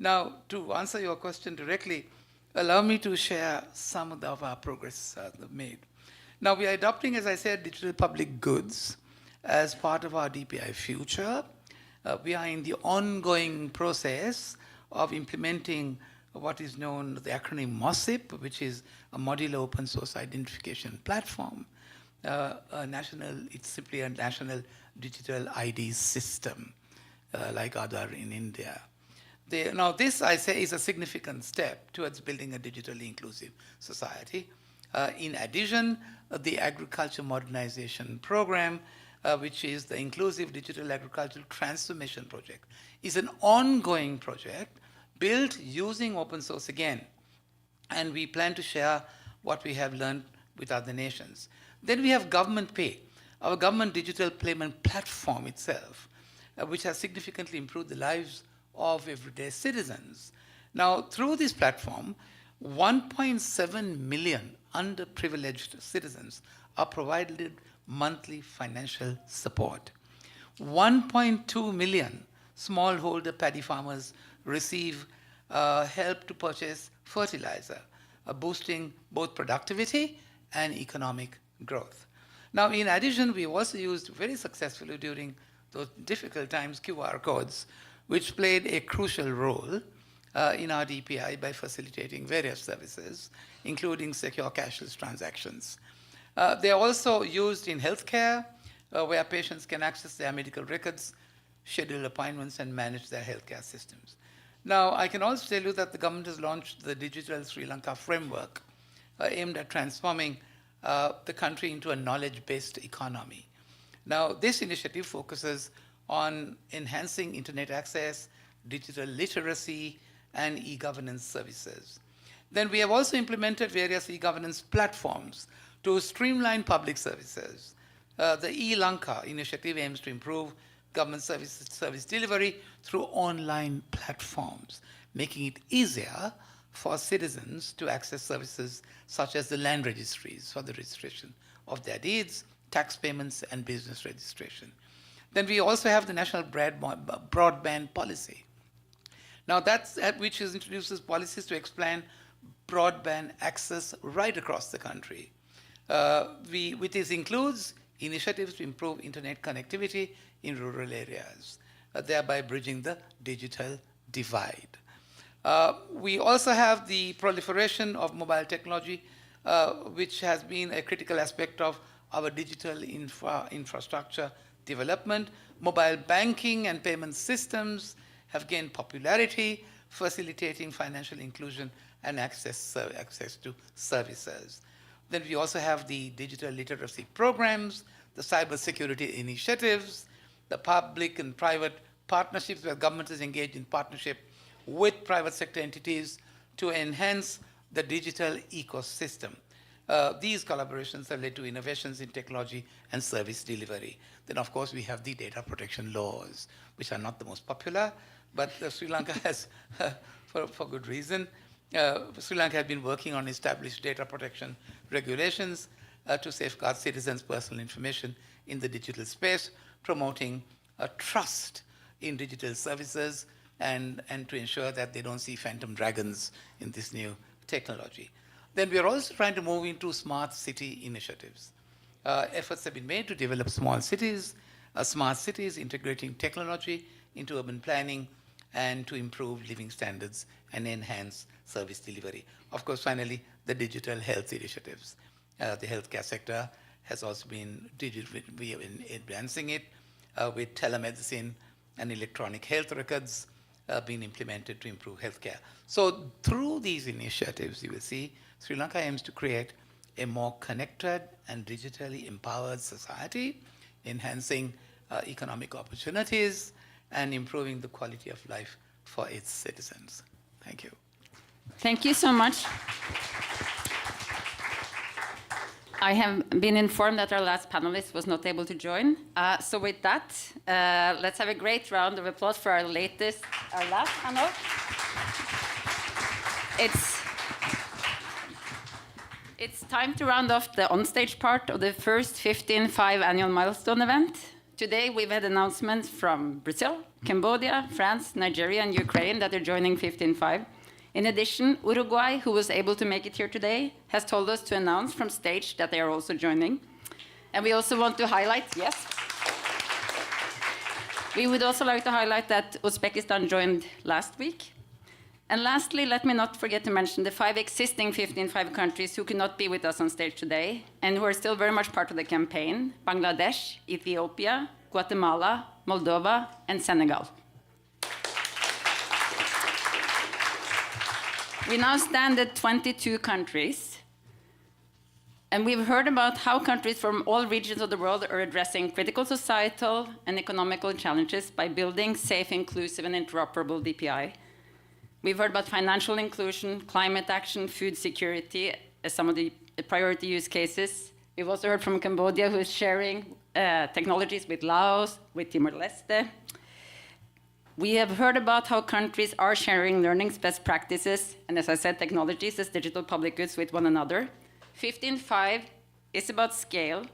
Now, to answer your question directly, allow me to share some of our progress made. Now, we are adopting, as I said, digital public goods as part of our DPI future. We are in the ongoing process of implementing what is known as the acronym MOSIP, which is a modular open source identification platform. It's simply a national digital ID system, like Aadhaar in India. Now, this, I say, is a significant step towards building a digitally inclusive society. In addition, the Agriculture Modernization Program, which is the Inclusive Digital Agricultural Transformation Project, is an ongoing project built using open source again. And we plan to share what we have learned with other nations. Then we have Government Pay, our government digital payment platform itself, which has significantly improved the lives of everyday citizens. Now, through this platform, 1.7 million underprivileged citizens are provided monthly financial support. 1.2 million smallholder paddy farmers receive help to purchase fertilizer, boosting both productivity and economic growth. Now, in addition, we also used very successfully during those difficult times QR codes, which played a crucial role in our DPI by facilitating various services, including secure cashless transactions. They are also used in healthcare, where patients can access their medical records, schedule appointments, and manage their healthcare systems. Now, I can also tell you that the government has launched the Digital Sri Lanka Framework, aimed at transforming the country into a knowledge-based economy. Now, this initiative focuses on enhancing internet access, digital literacy, and e-governance services. Then we have also implemented various e-governance platforms to streamline public services. The e-Lanka initiative aims to improve government service delivery through online platforms, making it easier for citizens to access services such as the land registries for the registration of their deeds, tax payments, and business registration. Then we also have the National Broadband Policy. Now, which introduces policies to expand broadband access right across the country. This includes initiatives to improve internet connectivity in rural areas, thereby bridging the digital divide. We also have the proliferation of mobile technology, which has been a critical aspect of our digital infrastructure development. Mobile banking and payment systems have gained popularity, facilitating financial inclusion and access to services. Then we also have the digital literacy programs, the cybersecurity initiatives, the public and private partnerships where government is engaged in partnership with private sector entities to enhance the digital ecosystem. These collaborations have led to innovations in technology and service delivery. Then, of course, we have the data protection laws, which are not the most popular, but Sri Lanka has, for good reason, Sri Lanka has been working on established data protection regulations to safeguard citizens' personal information in the digital space, promoting trust in digital services and to ensure that they don't see phantom dragons in this new technology. Then we are also trying to move into smart city initiatives. Efforts have been made to develop small cities, smart cities integrating technology into urban planning and to improve living standards and enhance service delivery. Of course, finally, the digital health initiatives. The healthcare sector has also been we have been advancing it with telemedicine and electronic health records being implemented to improve healthcare. So through these initiatives, you will see Sri Lanka aims to create a more connected and digitally empowered society, enhancing economic opportunities and improving the quality of life for its citizens. Thank you. Thank you so much. I have been informed that our last panelist was not able to join. So with that, let's have a great round of applause for our last panel. It's time to round off the onstage part of the first 15.5 annual milestone event. Today, we've had announcements from Brazil, Cambodia, France, Nigeria, and Ukraine that are joining 15.5. In addition, Uruguay, who was able to make it here today, has told us to announce from stage that they are also joining. And we also want to highlight, yes, we would also like to highlight that Uzbekistan joined last week. And lastly, let me not forget to mention the 5 existing 15.5 countries who could not be with us on stage today and who are still very much part of the campaign: Bangladesh, Ethiopia, Guatemala, Moldova, and Senegal. We now stand at 22 countries, and we've heard about how countries from all regions of the world are addressing critical societal and economical challenges by building safe, inclusive, and interoperable DPI. We've heard about financial inclusion, climate action, food security as some of the priority use cases. We've also heard from Cambodia, who is sharing technologies with Laos, with Timor-Leste. We have heard about how countries are sharing learnings, best practices, and as I said, technologies as digital public goods with one another. 15.5 is about scale,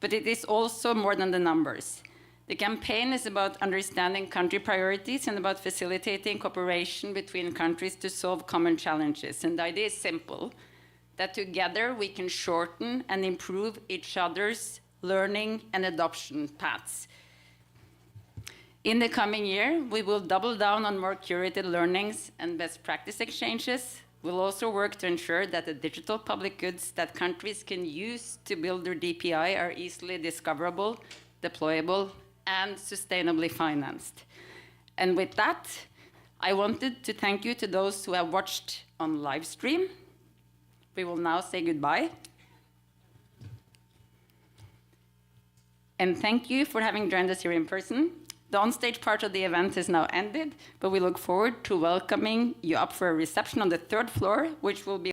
but it is also more than the numbers. The campaign is about understanding country priorities and about facilitating cooperation between countries to solve common challenges. And the idea is simple, that together we can shorten and improve each other's learning and adoption paths. In the coming year, we will double down on more curated learnings and best practice exchanges. We'll also work to ensure that the digital public goods that countries can use to build their DPI are easily discoverable, deployable, and sustainably financed. And with that, I wanted to thank you to those who have watched on live stream. We will now say goodbye. And thank you for having joined us here in person. The onstage part of the event is now ended, but we look forward to welcoming you up for a reception on the 3rd floor, which will be